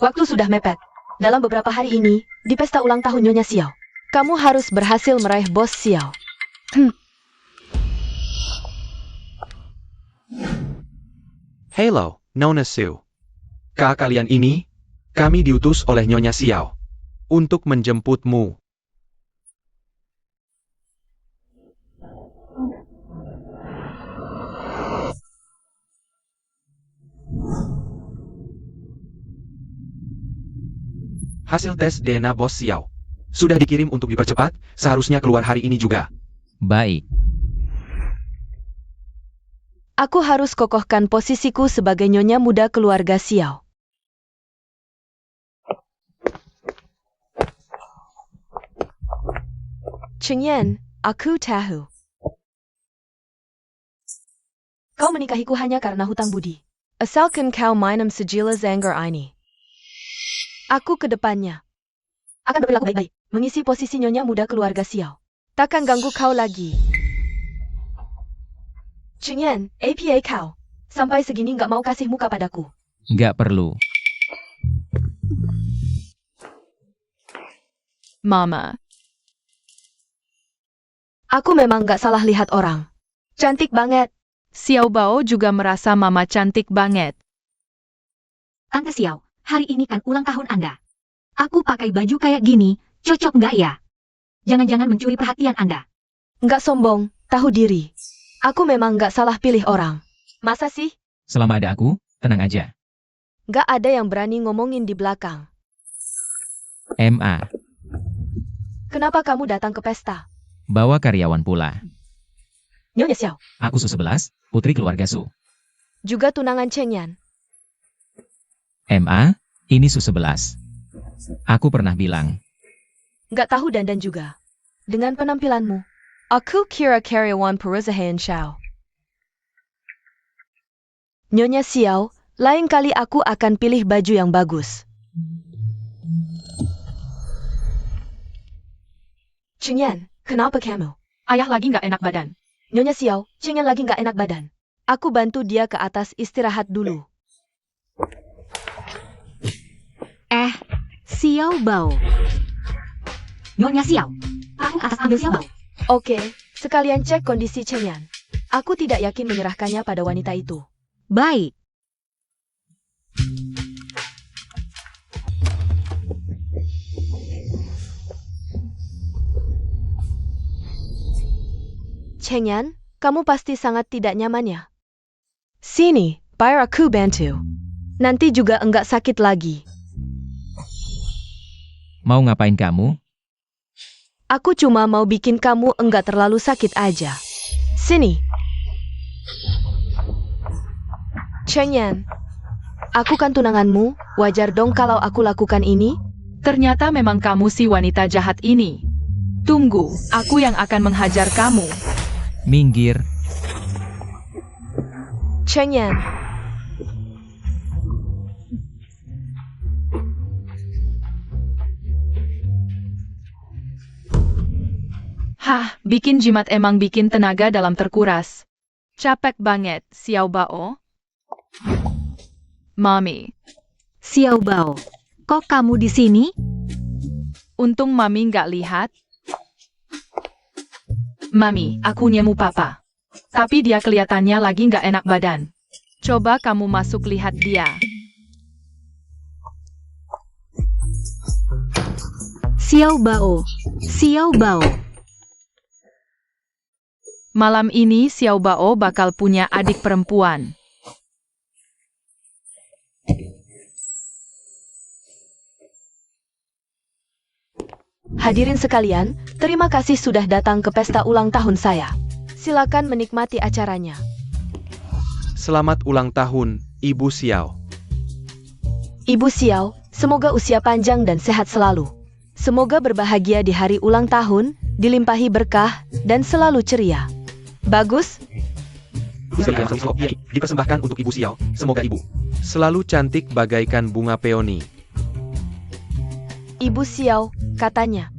Waktu sudah mepet. Dalam beberapa hari ini, di pesta ulang tahun Nyonya Xiao, kamu harus berhasil meraih bos Xiao. Hello, Nona Su. Kalian ini, kami diutus oleh Nyonya Xiao untuk menjemputmu. Hasil tes DNA bos Xiao sudah dikirim untuk dipercepat, seharusnya keluar hari ini juga. Baik. Aku harus kokohkan posisiku sebagai nyonya muda keluarga Xiao. Chengyan, aku tahu. Kau menikahiku hanya karena hutang budi. Asalkan kau minum sejilas Zanggar ini. Aku ke depannya akan berperilaku baik-baik, mengisi posisi nyonya muda keluarga Xiao. Takkan ganggu kau lagi. Chengyan, APA kau. Sampai segini nggak mau kasih muka padaku. Nggak perlu. Mama. Aku memang nggak salah lihat orang. Cantik banget. Xiao Bao juga merasa Mama cantik banget. Tante Xiao, hari ini kan ulang tahun Anda. Aku pakai baju kayak gini, cocok nggak ya? Jangan-jangan mencuri perhatian Anda. Nggak sombong, tahu diri. Aku memang nggak salah pilih orang. Masa sih? Selama ada aku, tenang aja. Nggak ada yang berani ngomongin di belakang. MA. Kenapa kamu datang ke pesta? Bawa karyawan pula. Nyonya Xiao, Aku Su 11, putri keluarga Su. juga tunangan Chengyan. MA, ini Su 11. Aku pernah bilang. Nggak tahu dandan juga. Dengan penampilanmu. Aku kira karyawan perusahaan Xiao. Nyonya Xiao, lain kali aku akan pilih baju yang bagus. Chengyan, kenapa kamu? Ayah lagi nggak enak badan. Nyonya Xiao, Chengyan lagi nggak enak badan. Aku bantu dia ke atas istirahat dulu. Xiao Bao. Nyonya Xiao, kamu ke atas ambil Xiao Bao. Oke, sekalian cek kondisi Chengyan. Aku tidak yakin menyerahkannya pada wanita itu. Baik. Chengyan, kamu pasti sangat tidak nyaman ya? Sini, biar aku bantu. Nanti juga enggak sakit lagi. Mau ngapain kamu? Aku cuma mau bikin kamu enggak terlalu sakit aja. Sini. Chengyan, aku kan tunanganmu, wajar dong kalau aku lakukan ini? Ternyata memang kamu si wanita jahat ini. Tunggu, aku yang akan menghajar kamu. Minggir. Chengyan, Hah, bikin jimat emang bikin tenaga dalam terkuras. Capek banget, Xiao Bao. Mami, Xiao Bao, kok kamu di sini? untung Mami nggak lihat. Mami, aku nyemu Papa. Tapi dia kelihatannya lagi nggak enak badan. Coba kamu masuk lihat dia. Xiao Bao. Xiao Bao. Malam ini Xiao Bao bakal punya adik perempuan. hadirin sekalian, terima kasih sudah datang ke pesta ulang tahun saya. Silakan menikmati acaranya. Selamat ulang tahun, Ibu Xiao. Ibu Xiao, semoga usia panjang dan sehat selalu. Semoga berbahagia di hari ulang tahun, dilimpahi berkah, dan selalu ceria. Bagus? Dipersembahkan untuk Ibu Xiao, semoga Ibu selalu cantik bagaikan bunga peoni. Ibu Xiao, katanya.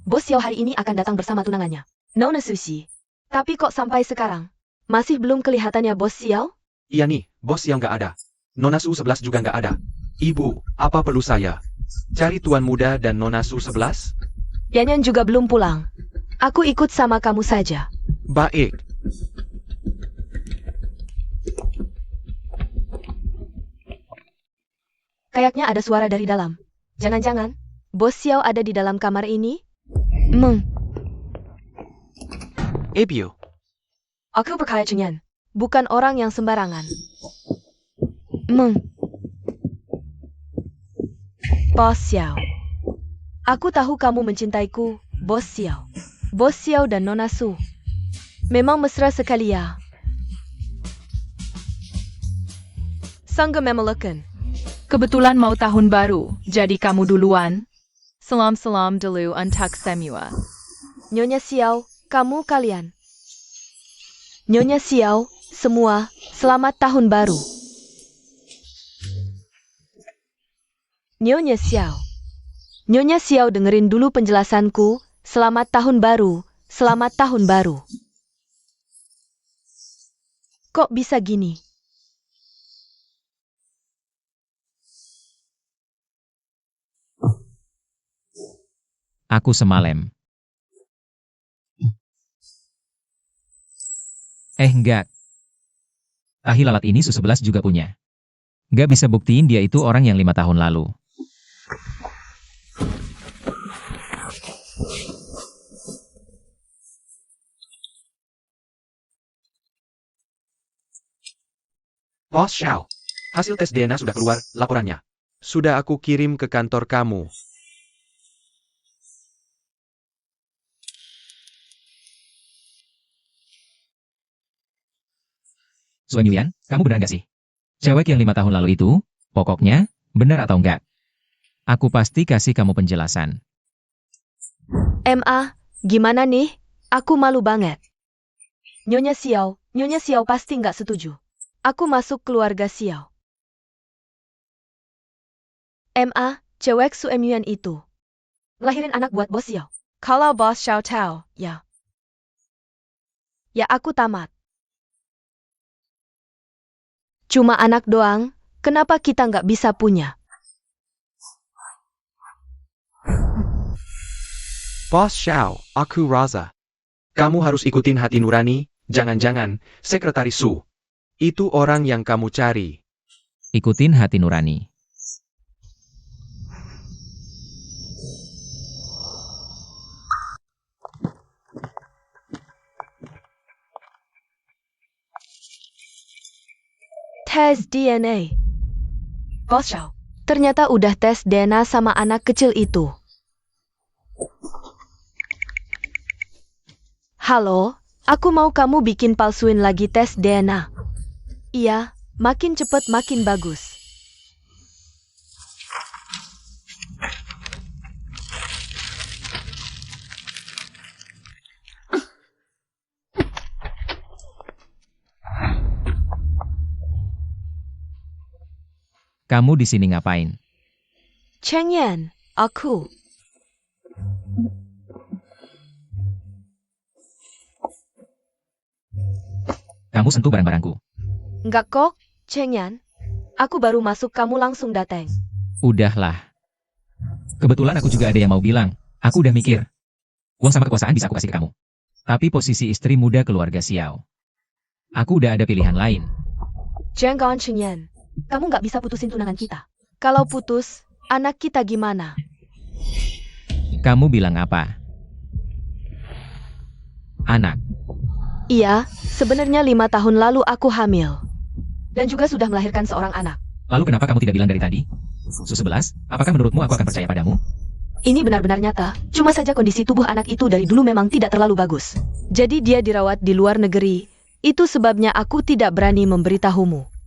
Bos Xiao hari ini akan datang bersama tunangannya, Nona Sushi. Tapi kok sampai sekarang masih belum kelihatannya Bos Xiao? Iya nih, Bos Xiao nggak ada. Nona Su 11 juga nggak ada. Ibu, apa perlu saya cari Tuan Muda dan Nona Su 11? Yanyan juga belum pulang. Aku ikut sama kamu saja. Baik. Kayaknya ada suara dari dalam. Jangan-jangan Bos Xiao ada di dalam kamar ini? Ibu, Aku percaya Chenyan, bukan orang yang sembarangan. Bos Xiao. Aku tahu kamu mencintaiku, Bos Xiao. Bos Xiao dan Nona Su memang mesra sekali ya. Sangat memalukan. Kebetulan mau tahun baru, jadi kamu duluan. Salam dulu untuk semua. Nyonya Xiao, kamu kalian. Nyonya Xiao, semua, selamat tahun baru. Nyonya Xiao. Nyonya Xiao dengerin dulu penjelasanku. Selamat tahun baru, selamat tahun baru. Kok bisa gini? Aku semalem. Enggak. Tahi lalat ini Su 11 juga punya. Nggak bisa buktiin dia itu orang yang 5 tahun lalu. Bos Xiao. Hasil tes DNA sudah keluar, laporannya. Sudah aku kirim ke kantor kamu. Suan Yuyan, kamu benar nggak sih? Cewek yang 5 tahun lalu itu, pokoknya, benar atau enggak? Aku pasti kasih kamu penjelasan. Gimana nih? Aku malu banget. Nyonya Xiao pasti nggak setuju. Aku masuk keluarga Xiao. Cewek Su Emyuan itu lahirin anak buat Bos Xiao. Kalau Bos Xiao tahu, ya. Ya aku tamat. Cuma anak doang, kenapa kita nggak bisa punya? Bos Xiao, aku Raza. Kamu harus ikutin hati nurani, jangan-jangan, Sekretaris Su. Itu orang yang kamu cari. Ikutin hati nurani. Tes DNA. Bos Xiao, ternyata udah tes DNA sama anak kecil itu. Halo, aku mau kamu bikin palsuin lagi tes DNA. Iya, makin cepet makin bagus. Kamu di sini ngapain? Chengyan, aku. Kamu sentuh barang-barangku. Enggak kok, Chengyan. Aku baru masuk kamu langsung datang. Udahlah. Kebetulan aku juga ada yang mau bilang. Aku udah mikir. Uang sama kekuasaan bisa aku kasih ke kamu. Tapi posisi istri muda keluarga Xiao. Aku udah ada pilihan lain. Jangan Chengyan. Kamu nggak bisa putusin tunangan kita. Kalau putus, anak kita gimana? Kamu bilang apa? Anak. Iya, sebenarnya 5 tahun lalu aku hamil. Dan juga sudah melahirkan seorang anak. Lalu kenapa kamu tidak bilang dari tadi? Su 11, apakah menurutmu aku akan percaya padamu? Ini benar-benar nyata, cuma saja kondisi tubuh anak itu dari dulu memang tidak terlalu bagus. Jadi dia dirawat di luar negeri. Itu sebabnya aku tidak berani memberitahumu.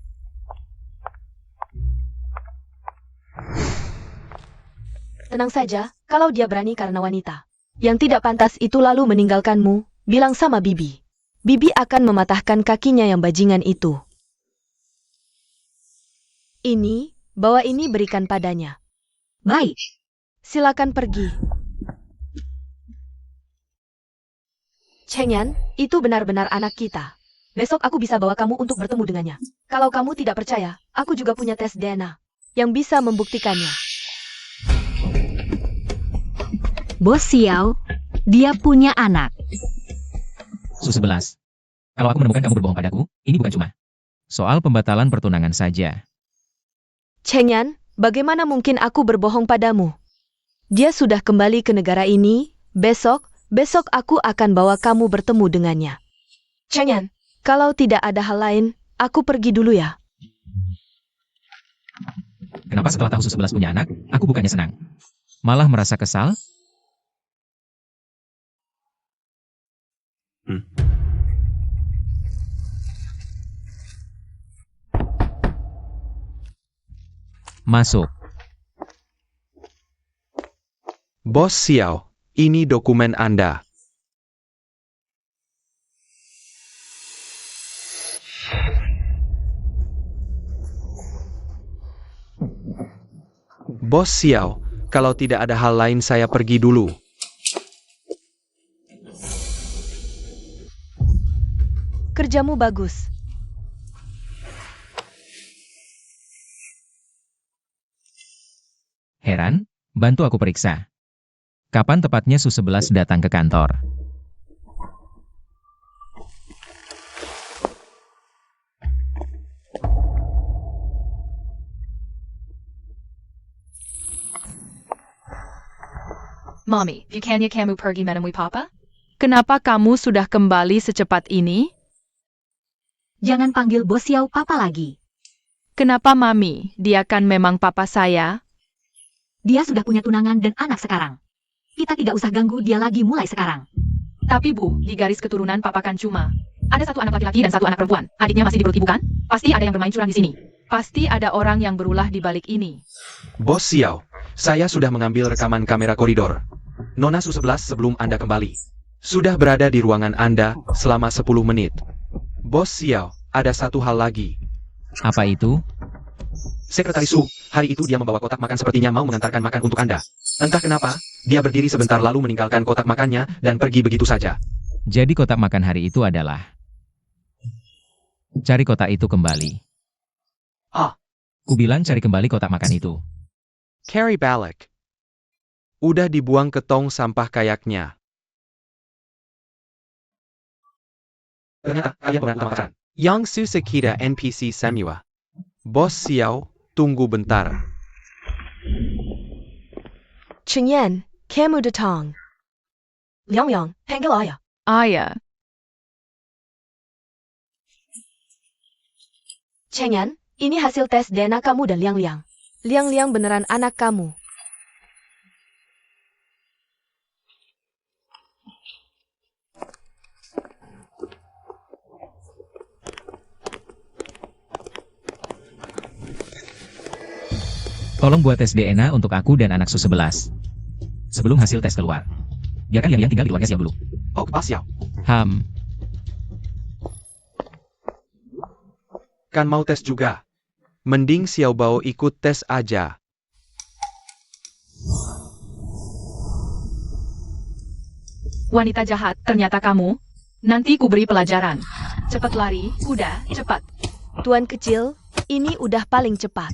Tenang saja, kalau dia berani karena wanita yang tidak pantas itu lalu meninggalkanmu, bilang sama Bibi. Bibi akan mematahkan kakinya yang bajingan itu. Ini, bawa ini berikan padanya. Baik, Silakan pergi. Chengyan, itu benar-benar anak kita. Besok aku bisa bawa kamu untuk bertemu dengannya. Kalau kamu tidak percaya, aku juga punya tes DNA yang bisa membuktikannya. Bos Xiao, dia punya anak. Su-11. Kalau aku menemukan kamu berbohong padaku, ini bukan cuma soal pembatalan pertunangan saja. Chengyan, bagaimana mungkin aku berbohong padamu? Dia sudah kembali ke negara ini. Besok aku akan bawa kamu bertemu dengannya. Chengyan, kalau tidak ada hal lain, aku pergi dulu ya. Kenapa setelah tahu Su-11 punya anak, aku bukannya senang, malah merasa kesal? Masuk. Bos Xiao, ini dokumen Anda. Bos Xiao, kalau tidak ada hal lain saya pergi dulu. Kerjamu bagus. Heran, bantu aku periksa. Kapan tepatnya Su-11 datang ke kantor? Mommy, bukannya kamu pergi menemui Papa? Kenapa kamu sudah kembali secepat ini? Jangan panggil Bos Xiao Papa lagi. Kenapa Mami? Dia kan memang Papa saya. Dia sudah punya tunangan dan anak sekarang. Kita tidak usah ganggu dia lagi mulai sekarang. Tapi Bu, di garis keturunan Papa kan cuma ada satu anak laki-laki dan satu anak perempuan. Adiknya masih di perut ibu kan? Pasti ada yang bermain curang di sini. Pasti ada orang yang berulah di balik ini. Bos Xiao, saya sudah mengambil rekaman kamera koridor. Nona Su-11 sebelum Anda kembali sudah berada di ruangan Anda selama 10 menit. Bos Xiao, ada satu hal lagi. Apa itu? Sekretaris Su, hari itu dia membawa kotak makan sepertinya mau mengantarkan makan untuk Anda. Entah kenapa, dia berdiri sebentar lalu meninggalkan kotak makannya dan pergi begitu saja. Jadi kotak makan hari itu adalah... Cari kotak itu kembali. Ah. Kubilang cari kembali kotak makan itu. Carry balik. Udah dibuang ke tong sampah kayaknya. Ternyata kalian pernah makan. Yang Susakita NPC Samua. Bos Xiao, tunggu bentar. Chengyan, kamu datang. Liang, panggil ayah. Ayah, Chengyan, ini hasil tes DNA kamu dan Liang. Liang beneran anak kamu. Tolong buat tes DNA untuk aku dan anak Su-11. Sebelum hasil tes keluar. Biarkan yang tinggal di keluarga Xiao dulu. Oh, Bos Xiao. Kan mau tes juga. Mending Xiao Bao ikut tes aja. wanita jahat, ternyata kamu. Nanti ku beri pelajaran. Cepat lari, udah, cepat. Tuan kecil, ini udah paling cepat.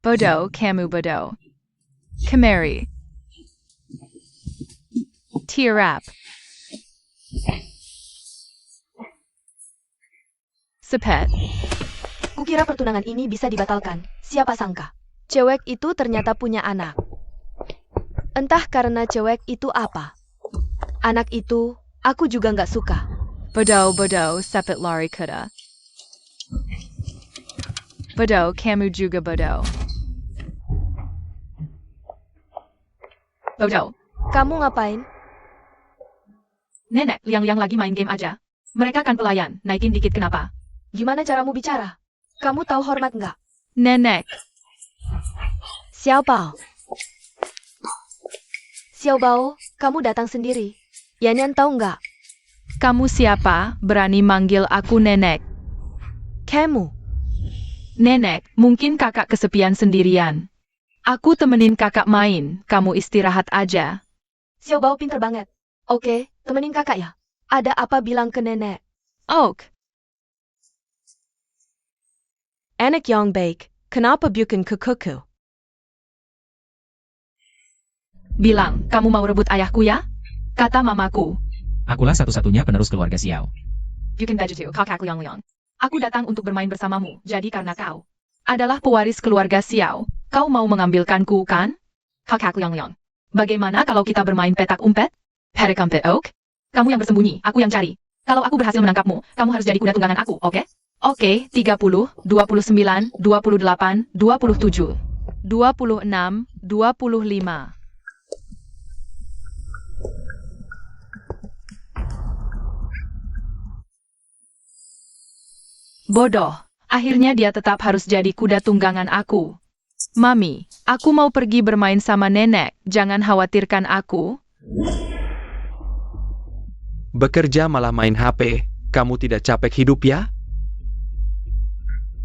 Bodoh, kamu bodoh. Kemari. Tear up. Sepet. Kukira pertunangan ini bisa dibatalkan. Siapa sangka? Cewek itu ternyata punya anak. Entah karena cewek itu apa. Anak itu, aku juga nggak suka. Bodoh, sepet lari kuda. Bodoh, kamu juga bodoh. Bodoh. Kamu ngapain? Nenek, Liang lagi main game aja. Mereka kan pelayan, naikin dikit kenapa? Gimana caramu bicara? Kamu tahu hormat nggak? Nenek. Xiao Bao. Xiao Bao, kamu datang sendiri. Yanyan tahu nggak? Kamu siapa? Berani manggil aku nenek. Kamu. Nenek, mungkin kakak kesepian sendirian. Aku temenin kakak main, kamu istirahat aja. Xiao Bao pinter banget. Oke, temenin kakak ya. Ada apa bilang ke nenek? Oke. Anak yang baik, kenapa bukan ke kuku? Bilang, kamu mau rebut ayahku ya? Kata mamaku. Akulah satu-satunya penerus keluarga Xiao. Bukan begitu, kakak Liang. Aku datang untuk bermain bersamamu, jadi karena kau adalah pewaris keluarga Xiao, kau mau mengambilkanku kan? Kakak Liang. Bagaimana kalau kita bermain petak umpet? Petak umpet, oke? Kamu yang bersembunyi, aku yang cari. Kalau aku berhasil menangkapmu, kamu harus jadi kuda tunggangan aku, oke? Oke, 30, 29, 28, 27, 26, 25. Bodoh, akhirnya dia tetap harus jadi kuda tunggangan aku. Mami, aku mau pergi bermain sama nenek, jangan khawatirkan aku. Bekerja malah main HP, kamu tidak capek hidup ya?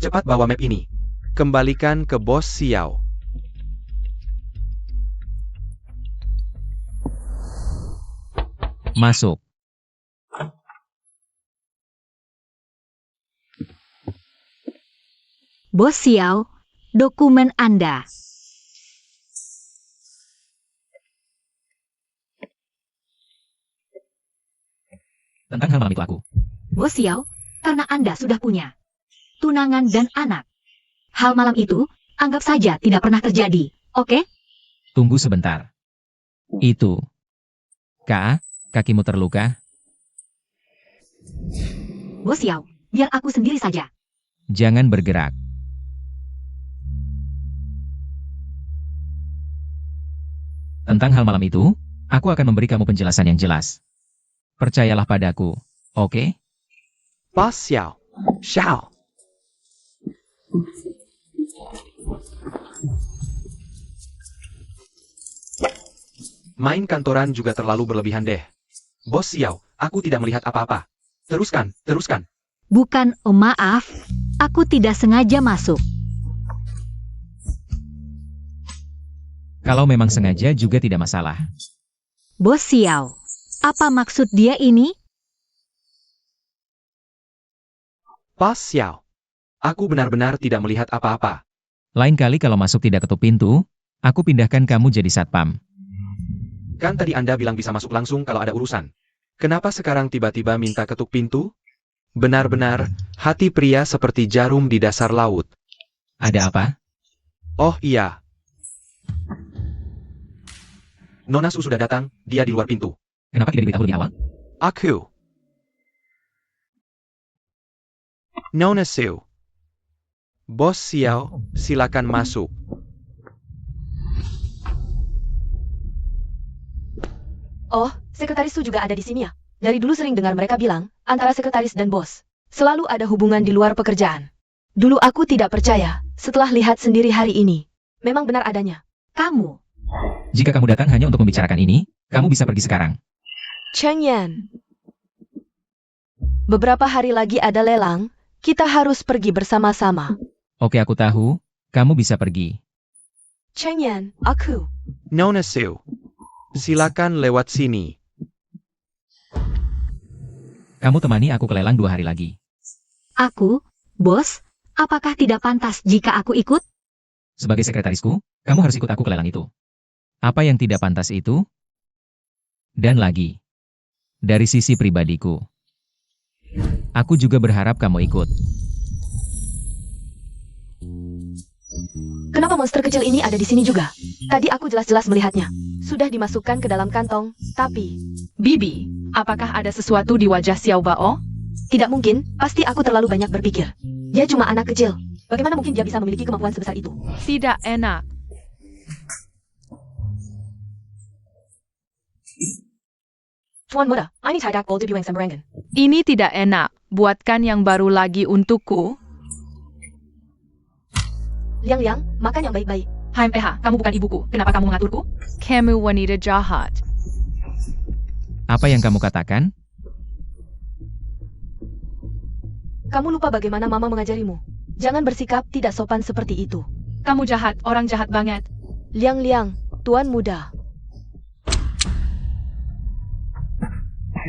Cepat bawa map ini. Kembalikan ke bos Xiao. Masuk. Bos Xiao, dokumen Anda. Tentang hal malam itu aku. Bos Xiao, karena Anda sudah punya tunangan dan anak. Hal malam itu, anggap saja tidak pernah terjadi, oke? Tunggu sebentar. Itu. Kak, kakimu terluka? Bos Xiao, biar aku sendiri saja. Jangan bergerak. Tentang hal malam itu, aku akan memberi kamu penjelasan yang jelas. Percayalah padaku, oke? Bos Xiao. Xiao. Main kantoran juga terlalu berlebihan deh. Bos Xiao, aku tidak melihat apa-apa. Teruskan, teruskan. Bukan, oh maaf, aku tidak sengaja masuk. Kalau memang sengaja juga tidak masalah. Bos Xiao, apa maksud dia ini? Bos Xiao. Aku benar-benar tidak melihat apa-apa. Lain kali kalau masuk tidak ketuk pintu, aku pindahkan kamu jadi satpam. Kan tadi Anda bilang bisa masuk langsung kalau ada urusan. Kenapa sekarang tiba-tiba minta ketuk pintu? Benar-benar, hati pria seperti jarum di dasar laut. Ada apa? Oh iya. Nona Su sudah datang, dia di luar pintu. Kenapa tidak diberitahu lebih awal? Aku. Nona Su. Bos Xiao, silakan masuk. Oh, Sekretaris Su juga ada di sini ya? Dari dulu sering dengar mereka bilang, antara sekretaris dan bos, selalu ada hubungan di luar pekerjaan. Dulu aku tidak percaya, setelah lihat sendiri hari ini. Memang benar adanya. Kamu. Jika kamu datang hanya untuk membicarakan ini, kamu bisa pergi sekarang. Cheng Yan. Beberapa hari lagi ada lelang, kita harus pergi bersama-sama. Oke, aku tahu, kamu bisa pergi. Cheng Yan, aku. Nona Su. Silakan lewat sini. Kamu temani aku ke lelang 2 hari lagi. Aku, bos, apakah tidak pantas jika aku ikut? Sebagai sekretarisku, kamu harus ikut aku ke lelang itu. Apa yang tidak pantas itu? Dan lagi, dari sisi pribadiku, aku juga berharap kamu ikut. Kenapa monster kecil ini ada di sini juga? Tadi aku jelas-jelas melihatnya. Sudah dimasukkan ke dalam kantong, tapi... Bibi, apakah ada sesuatu di wajah Xiao Bao? Tidak mungkin, pasti aku terlalu banyak berpikir. Dia cuma anak kecil. Bagaimana mungkin dia bisa memiliki kemampuan sebesar itu? Tidak enak. Tuan Muda, I need hidak bowl debuting Semberangan. Ini tidak enak. Buatkan yang baru lagi untukku. Liang, makan yang baik-baik. HMPH, kamu bukan ibuku. Kenapa kamu mengaturku? Kamu wanita jahat. Apa yang kamu katakan? Kamu lupa bagaimana Mama mengajarimu. Jangan bersikap tidak sopan seperti itu. Kamu jahat, orang jahat banget. Liang, tuan muda.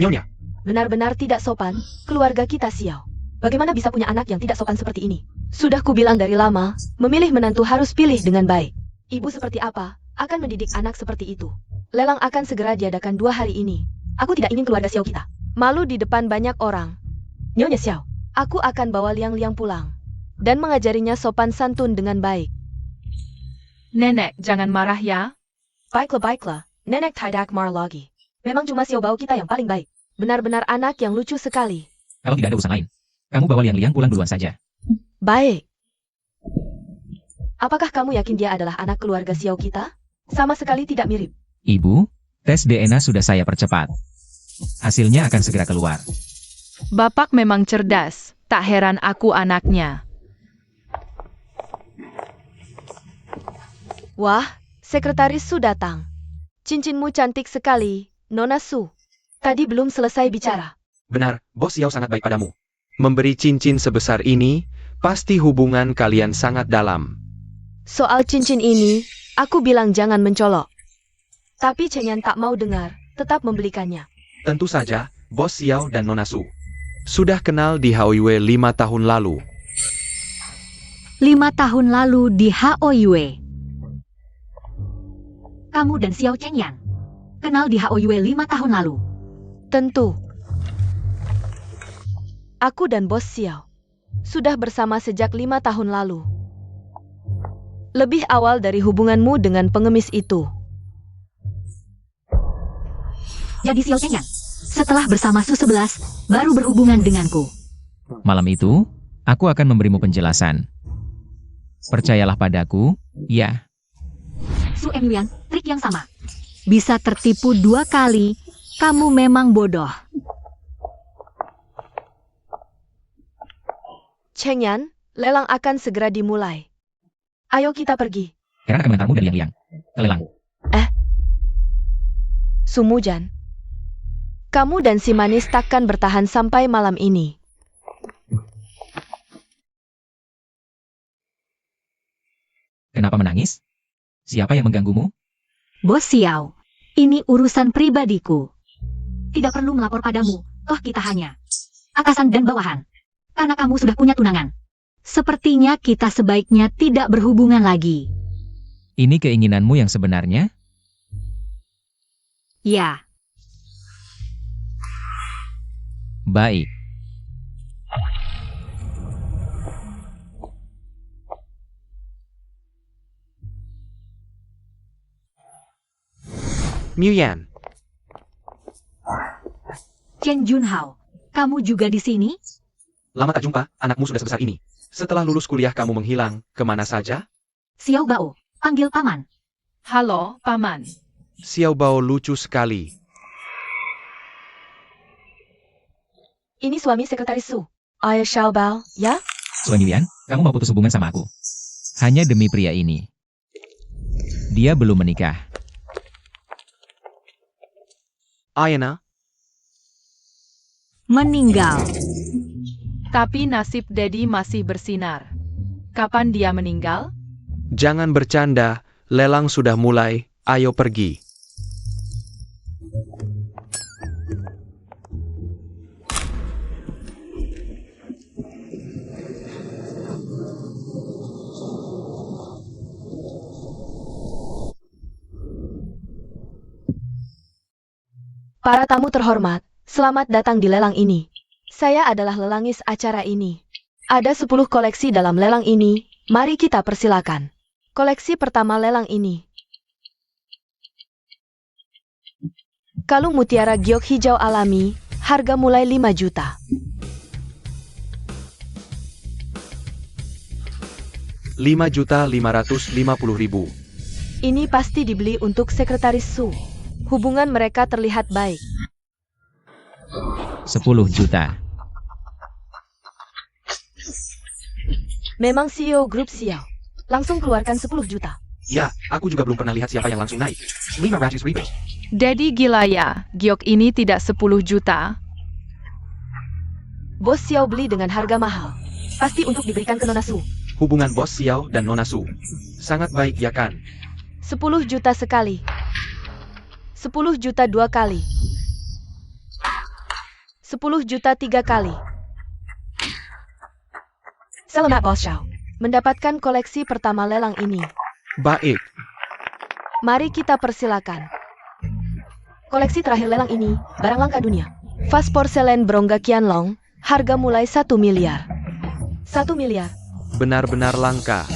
Nyonya, Benar-benar tidak sopan, keluarga kita sial. Bagaimana bisa punya anak yang tidak sopan seperti ini? Sudah kubilang dari lama, memilih menantu harus pilih dengan baik. Ibu seperti apa, akan mendidik anak seperti itu. Lelang akan segera diadakan 2 hari ini. Aku tidak ingin keluarga Xiao kita malu di depan banyak orang. Nyonya Xiao, aku akan bawa Liang pulang. Dan mengajarinya sopan santun dengan baik. Nenek, jangan marah ya. Baiklah, nenek tidak marah lagi. Memang cuma Xiao Bao kita yang paling baik. Benar-benar anak yang lucu sekali. Kalau tidak ada urusan lain, kamu bawa Liang pulang duluan saja. Baik. Apakah kamu yakin dia adalah anak keluarga Xiao kita? Sama sekali tidak mirip. Ibu, tes DNA sudah saya percepat. Hasilnya akan segera keluar. Bapak memang cerdas. Tak heran aku anaknya. Wah, sekretaris Su datang. Cincinmu cantik sekali, Nona Su. Tadi belum selesai bicara. benar, Bos Xiao sangat baik padamu. Memberi cincin sebesar ini, pasti hubungan kalian sangat dalam. Soal cincin ini, aku bilang jangan mencolok. Tapi Chenyan tak mau dengar, tetap membelikannya. Tentu saja, Bos Xiao dan Nona Su sudah kenal di Haoyue 5 tahun lalu. 5 tahun lalu di Haoyue. Kamu dan Xiao Chengyan kenal di Haoyue 5 tahun lalu. Tentu. Aku dan Bos Xiao sudah bersama sejak 5 tahun lalu. Lebih awal dari hubunganmu dengan pengemis itu. Jadi Xiao Chengyan, setelah bersama Su 11, baru berhubungan denganku. Malam itu, aku akan memberimu penjelasan. Percayalah padaku, ya. Su Emilian, trik yang sama. Bisa tertipu 2 kali, kamu memang bodoh. Chengyan, lelang akan segera dimulai. Ayo kita pergi. Heran akan mengantarmu dan Liang. Ke lelang. Sumujan. Kamu dan si manis takkan bertahan sampai malam ini. Kenapa menangis? Siapa yang mengganggumu? Bos Xiao, ini urusan pribadiku. Tidak perlu melapor padamu, toh kita hanya atasan dan bawahan. Karena kamu sudah punya tunangan. Sepertinya kita sebaiknya tidak berhubungan lagi. Ini keinginanmu yang sebenarnya? Ya, Baik. Miu Yan, Chen Junhao, kamu juga di sini? lama tak jumpa, anakmu sudah sebesar ini. Setelah lulus kuliah kamu menghilang, kemana saja? Xiao Bao, panggil paman. Halo, Paman. Xiao Bao lucu sekali. Ini suami sekretaris Su. Ayah Xiao Bao, ya? Suami Liang, kamu mau putus hubungan sama aku? Hanya demi pria ini. Dia belum menikah. Ayana, Meninggal. Tapi nasib Dedi masih bersinar. Kapan dia meninggal? jangan bercanda, lelang sudah mulai, ayo pergi. Para tamu terhormat, selamat datang di lelang ini. Saya adalah lelangis acara ini. Ada 10 koleksi dalam lelang ini, mari kita persilakan. Koleksi pertama lelang ini. Kalung mutiara giok hijau alami, harga mulai 5 juta. 5.550.000. Ini pasti dibeli untuk sekretaris Su. Hubungan mereka terlihat baik. 10 juta. Memang CEO grup Xiao. Langsung keluarkan 10 juta. Ya, aku juga belum pernah lihat siapa yang langsung naik. 500.000. Daddy gila ya, giok ini tidak 10 juta. Bos Xiao beli dengan harga mahal. Pasti untuk diberikan ke Nona Su. Hubungan Bos Xiao dan Nona Su sangat baik ya kan? 10 juta sekali. 10 juta 2 kali. 10 juta 3 kali. Selamat Bos Xiao. Mendapatkan koleksi pertama lelang ini. Baik. Mari kita persilakan. Koleksi terakhir lelang ini, barang langka dunia. Vas porselen Brongga Qianlong, harga mulai 1 miliar. 1 miliar. Benar-benar langka.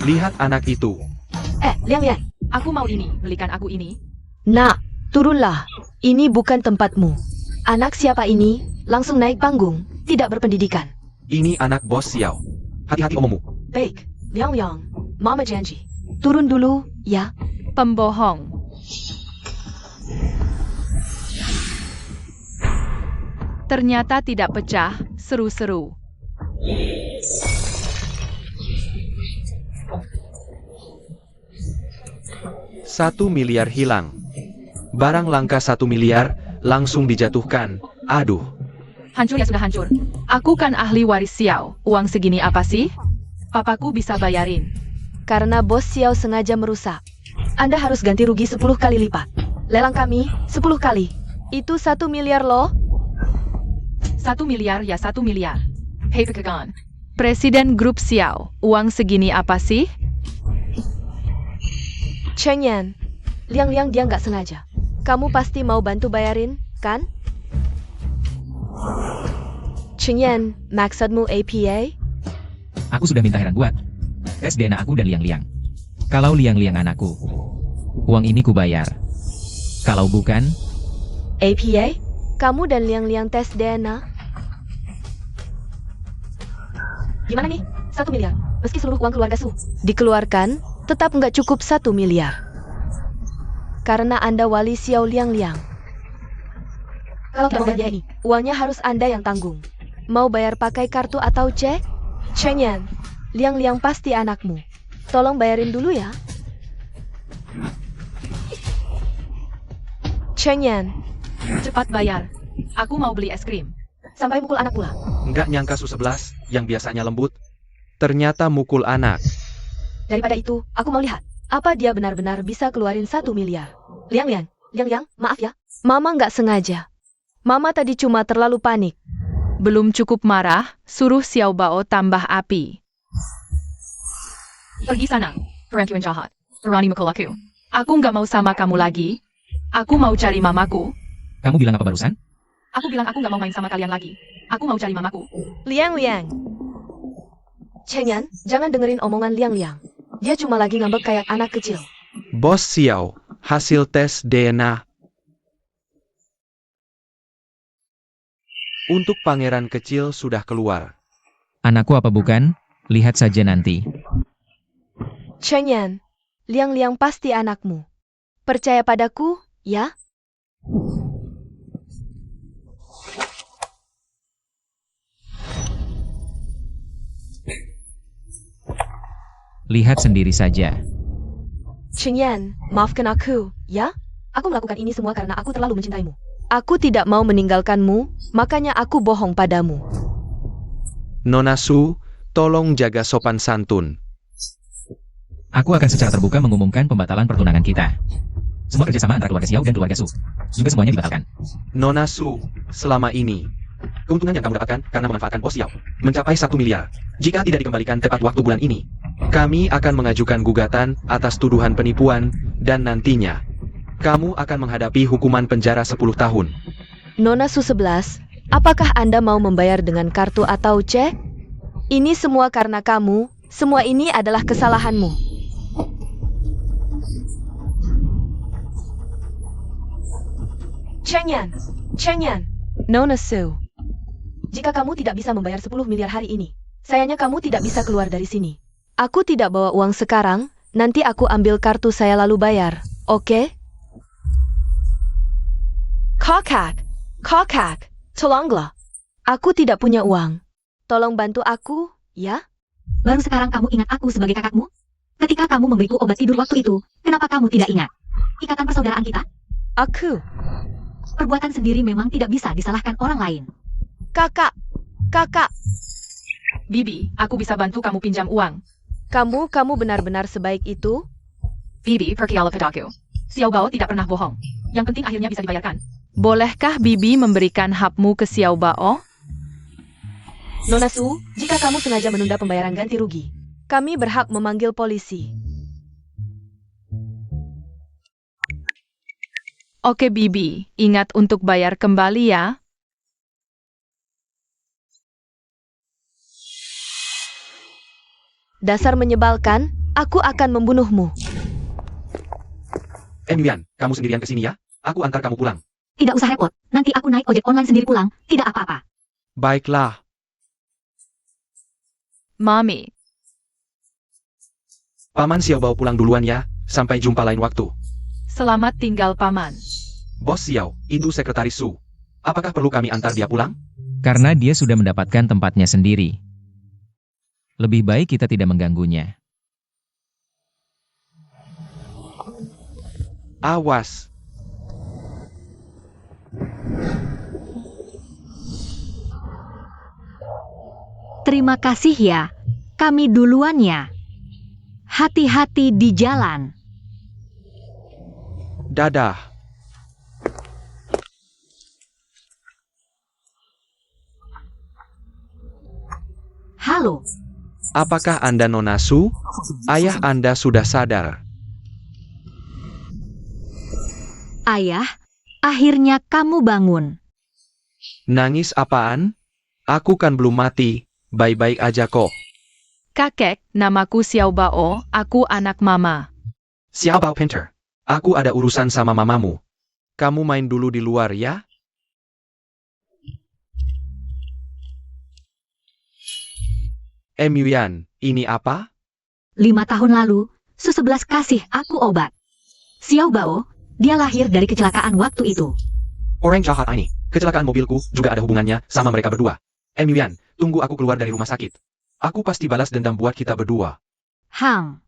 Lihat anak itu. Liang Liang. Aku mau ini, belikan aku ini. Nak, turunlah. Ini bukan tempatmu. Anak siapa ini? Langsung naik panggung. Tidak berpendidikan. Ini anak Bos Xiao. Hati-hati omongmu. Baik, Liang Liang. Mama janji. Turun dulu, ya. Pembohong. Ternyata tidak pecah, seru-seru. Satu miliar hilang. Barang langka 1 miliar langsung dijatuhkan. Aduh. Hancur ya sudah hancur. Aku kan ahli waris Xiao. Uang segini apa sih? Papaku bisa bayarin. Karena Bos Xiao sengaja merusak. Anda harus ganti rugi 10 kali lipat. Lelang kami, 10 kali. Itu 1 miliar loh. 1 miliar ya 1 miliar. Hei pekegan. Presiden grup Xiao. Uang segini apa sih? Cheng Yan. Liang Liang dia nggak sengaja. Kamu pasti mau bantu bayarin, kan? Cheng Yan, maksudmu APA? Aku sudah minta Heran buat tes DNA aku dan Liang-Liang. Kalau Liang-Liang anakku, uang ini kubayar. Kalau bukan, APA? Kamu dan Liang Liang tes DNA? Gimana nih? 1 miliar. Meski seluruh uang keluarga Su dikeluarkan, tetap nggak cukup 1 miliar. Karena Anda wali Xiao Liang Liang. Kalau tidak mau bayar ini, uangnya harus Anda yang tanggung. Mau bayar pakai kartu atau cek? Cheng Yan, Liang Liang pasti anakmu. Tolong bayarin dulu ya. Cheng Yan, Cepat bayar. Aku mau beli es krim. sampai mukul anak pula. Nggak nyangka Su 11 yang biasanya lembut. Ternyata mukul anak. Daripada itu, aku mau lihat. Apa dia benar-benar bisa keluarin 1 miliar? Liang Liang, Liang Liang, maaf ya. Mama nggak sengaja. Mama tadi cuma terlalu panik. Belum cukup marah, suruh Xiao Bao tambah api. Pergi sana, perempuan jahat. Berani mukul aku. Aku nggak mau sama kamu lagi. Aku mau cari mamaku. kamu bilang apa barusan? Aku bilang aku nggak mau main sama kalian lagi. Aku mau cari mamaku. Liang Liang. Cheng Yan, jangan dengerin omongan Liang Liang. Dia cuma lagi ngambek kayak anak kecil. Bos Xiao, hasil tes DNA. Untuk pangeran kecil sudah keluar. Anakku apa bukan? Lihat saja nanti. Cheng Yan, Liang Liang pasti anakmu. Percaya padaku, ya? Lihat sendiri saja. Cheng Yan, maafkan aku, ya? Aku melakukan ini semua karena aku terlalu mencintaimu. Aku tidak mau meninggalkanmu, makanya aku bohong padamu. Nona Su, tolong jaga sopan santun. Aku akan secara terbuka mengumumkan pembatalan pertunangan kita. Semua kerjasama antara keluarga Xiao dan keluarga Su juga semuanya dibatalkan. Nona Su, selama ini, keuntungan yang kamu dapatkan karena memanfaatkan Bos Xiao mencapai 1 miliar. Jika tidak dikembalikan tepat waktu bulan ini, kami akan mengajukan gugatan atas tuduhan penipuan dan nantinya kamu akan menghadapi hukuman penjara 10 tahun. Nona Su 11, apakah Anda mau membayar dengan kartu atau cek? Ini semua karena kamu, semua ini adalah kesalahanmu. Cheng Yan, Cheng Yan, Nona Su. Jika kamu tidak bisa membayar 10 miliar hari ini, sayangnya kamu tidak bisa keluar dari sini. Aku tidak bawa uang sekarang, nanti aku ambil kartu saya lalu bayar, oke? Kakak, tolonglah. Aku tidak punya uang. Tolong bantu aku, ya? Baru sekarang kamu ingat aku sebagai kakakmu? Ketika kamu memberiku obat tidur waktu itu, kenapa kamu tidak ingat? ikatan persaudaraan kita? Aku. Perbuatan sendiri memang tidak bisa disalahkan orang lain. Kakak. Kakak. Bibi, aku bisa bantu kamu pinjam uang. Kamu benar-benar sebaik itu? Bibi, pergi ala padaku. Xiao Bao tidak pernah bohong. Yang penting akhirnya bisa dibayarkan. Bolehkah Bibi memberikan hapmu ke Xiao Bao? Nona Su, jika kamu sengaja menunda pembayaran ganti rugi, kami berhak memanggil polisi. Oke Bibi, ingat untuk bayar kembali ya. Dasar menyebalkan, aku akan membunuhmu. Yuan, kamu sendirian ke sini ya? Aku antar kamu pulang. Tidak usah repot, nanti aku naik ojek online sendiri pulang, tidak apa-apa. Baiklah. Mami, Paman Xiao Bao pulang duluan ya. Sampai jumpa lain waktu. selamat tinggal Paman. Bos Xiao, itu sekretaris Su. Apakah perlu kami antar dia pulang? Karena dia sudah mendapatkan tempatnya sendiri. Lebih baik kita tidak mengganggunya. Awas. Terima kasih ya, kami duluan ya. Hati-hati di jalan. Dadah. Halo, Apakah Anda Nona Su? Ayah Anda sudah sadar. ayah, akhirnya kamu bangun. Nangis apaan? Aku kan belum mati. Baik-baik aja kok. Kakek, namaku Xiao Bao, aku anak Mama. Xiao Bao Pinter. Aku ada urusan sama mamamu. Kamu main dulu di luar ya? Yuan, ini apa? 5 tahun lalu, Su-11 kasih aku obat. Xiao Bao, dia lahir dari kecelakaan waktu itu. Orang jahat ini. Kecelakaan mobilku juga ada hubungannya sama mereka berdua. Yuan, tunggu aku keluar dari rumah sakit. Aku pasti balas dendam buat kita berdua. Hang,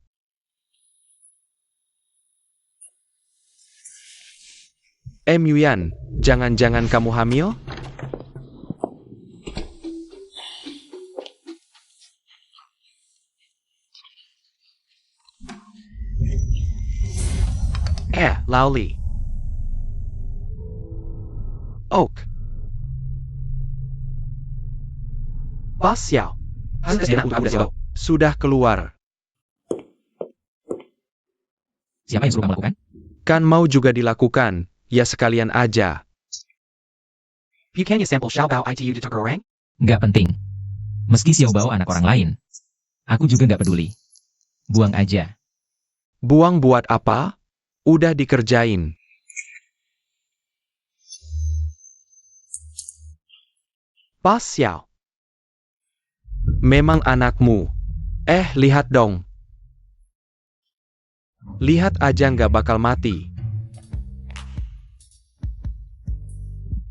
Yuan, jangan-jangan kamu hamil? Lauli. Oak. Bos Xiao. Hasil tes DNA untuk Abu Xiao sudah keluar. Siapa yang suruh kamu lakukan? Kan mau juga dilakukan, ya sekalian aja. You can you sample Xiao Bao ITU to orang? Nggak penting. Meski Xiao Bao anak orang lain. Aku juga nggak peduli. Buang aja. Buang buat apa? Udah dikerjain. Bos Xiao. Memang anakmu. Lihat dong. Lihat aja nggak bakal mati.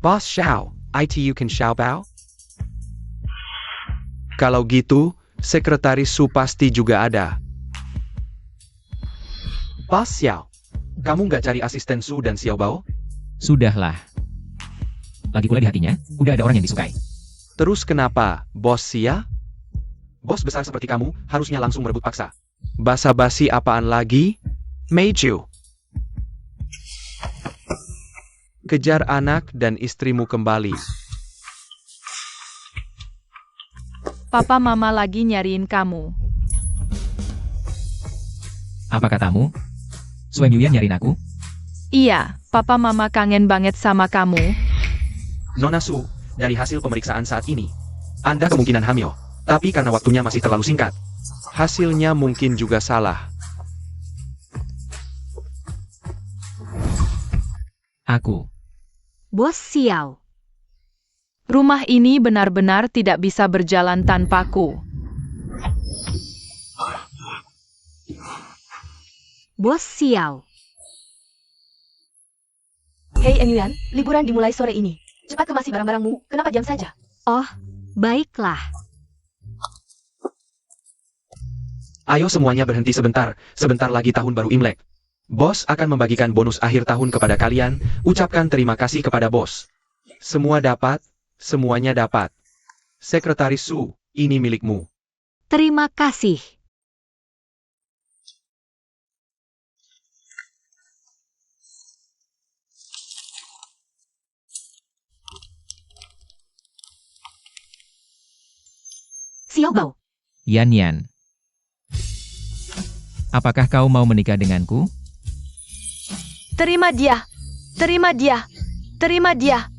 Bos Xiao, ITU kan Xiao Bao? Kalau gitu, sekretaris Su pasti juga ada. Bos Xiao, kamu nggak cari asisten Su dan Xiao Bao? Sudahlah. Lagi pula di hatinya, udah ada orang yang disukai. Terus kenapa, Bos Xia? Bos besar seperti kamu, harusnya langsung merebut paksa. Basa-basi apaan lagi? Meiju. Kejar anak dan istrimu kembali. Papa Mama lagi nyariin kamu. Apa katamu? Sueng Yuan nyariin aku? Iya, Papa Mama kangen banget sama kamu. Nona Su, dari hasil pemeriksaan saat ini, Anda kemungkinan hamil. Tapi karena waktunya masih terlalu singkat, hasilnya mungkin juga salah. Aku. Bos Xiao. Rumah ini benar-benar tidak bisa berjalan tanpaku. Bos Xiao. Hei Yuan, liburan dimulai sore ini. Cepat kemasi barang-barangmu, kenapa jam saja? Oh, baiklah. Ayo semuanya berhenti sebentar, sebentar lagi tahun baru Imlek. Bos akan membagikan bonus akhir tahun kepada kalian, ucapkan terima kasih kepada bos. Semua dapat, semuanya dapat. Sekretaris Su, ini milikmu. Terima kasih. Xiaobao, Yan Yan. Apakah kau mau menikah denganku? Terima dia. Terima dia. Terima dia.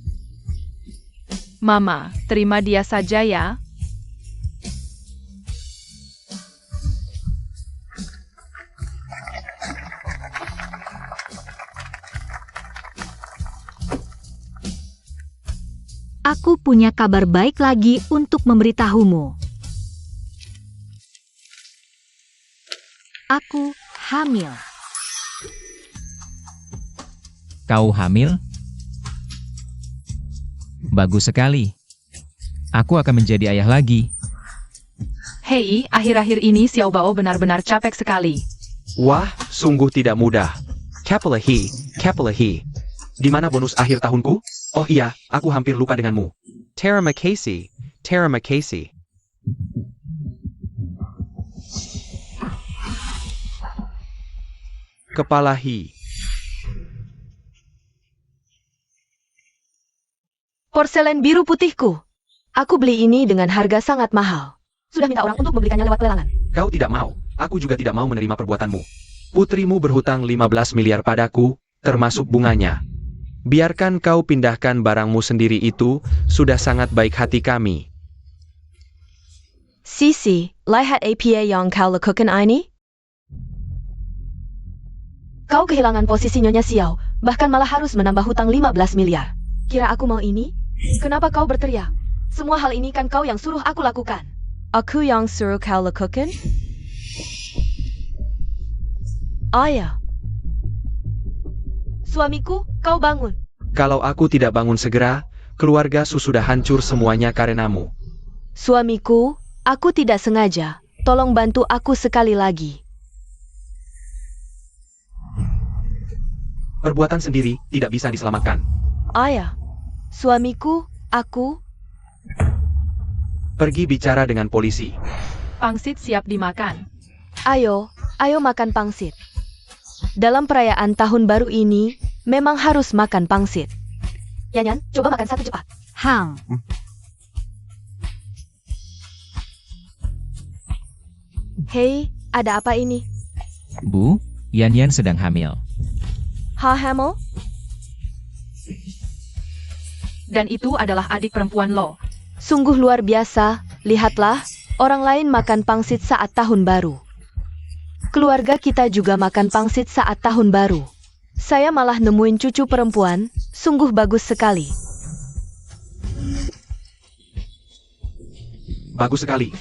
Mama, terima dia saja ya. aku punya kabar baik lagi untuk memberitahumu. Aku hamil. Kau hamil? Bagus sekali. Aku akan menjadi ayah lagi. Hei, akhir-akhir ini Xiaobao benar-benar capek sekali. Wah, sungguh tidak mudah. Kapelahi, Kapelahi. Di mana bonus akhir tahunku? Oh iya, aku hampir lupa denganmu. Terima kasih, terima kasih. Kepala Hi. Porselen biru putihku. Aku beli ini dengan harga sangat mahal. Sudah minta orang untuk membelikannya lewat pelelangan. Kau tidak mau, aku juga tidak mau menerima perbuatanmu. Putrimu berhutang 15 miliar padaku, termasuk bunganya. Biarkan kau pindahkan barangmu sendiri itu, sudah sangat baik hati kami. Sisi, lihat apa yang kau lakukan ini? Kau kehilangan posisi Nyonya Xiao, bahkan malah harus menambah hutang 15 miliar. Kira aku mau ini? Kenapa kau berteriak? Semua hal ini kan kau yang suruh aku lakukan. Aku yang suruh kau lakukan? Ayah. Suamiku, kau bangun. Kalau aku tidak bangun segera, keluarga Su sudah hancur semuanya karenamu. Suamiku, aku tidak sengaja. Tolong bantu aku sekali lagi. Perbuatan sendiri tidak bisa diselamatkan. Ayah. Suamiku, aku. Pergi bicara dengan polisi. Pangsit siap dimakan. Ayo makan pangsit. Dalam perayaan tahun baru ini, memang harus makan pangsit. Yanyan, coba makan satu cepat. Hang. Hei, ada apa ini? Bu, Yan Yan sedang hamil. Hamil? Dan itu adalah adik perempuan Lo. Sungguh luar biasa. Lihatlah, orang lain makan pangsit saat tahun baru. Keluarga kita juga makan pangsit saat tahun baru. Saya malah nemuin cucu perempuan, sungguh bagus sekali. Bagus sekali.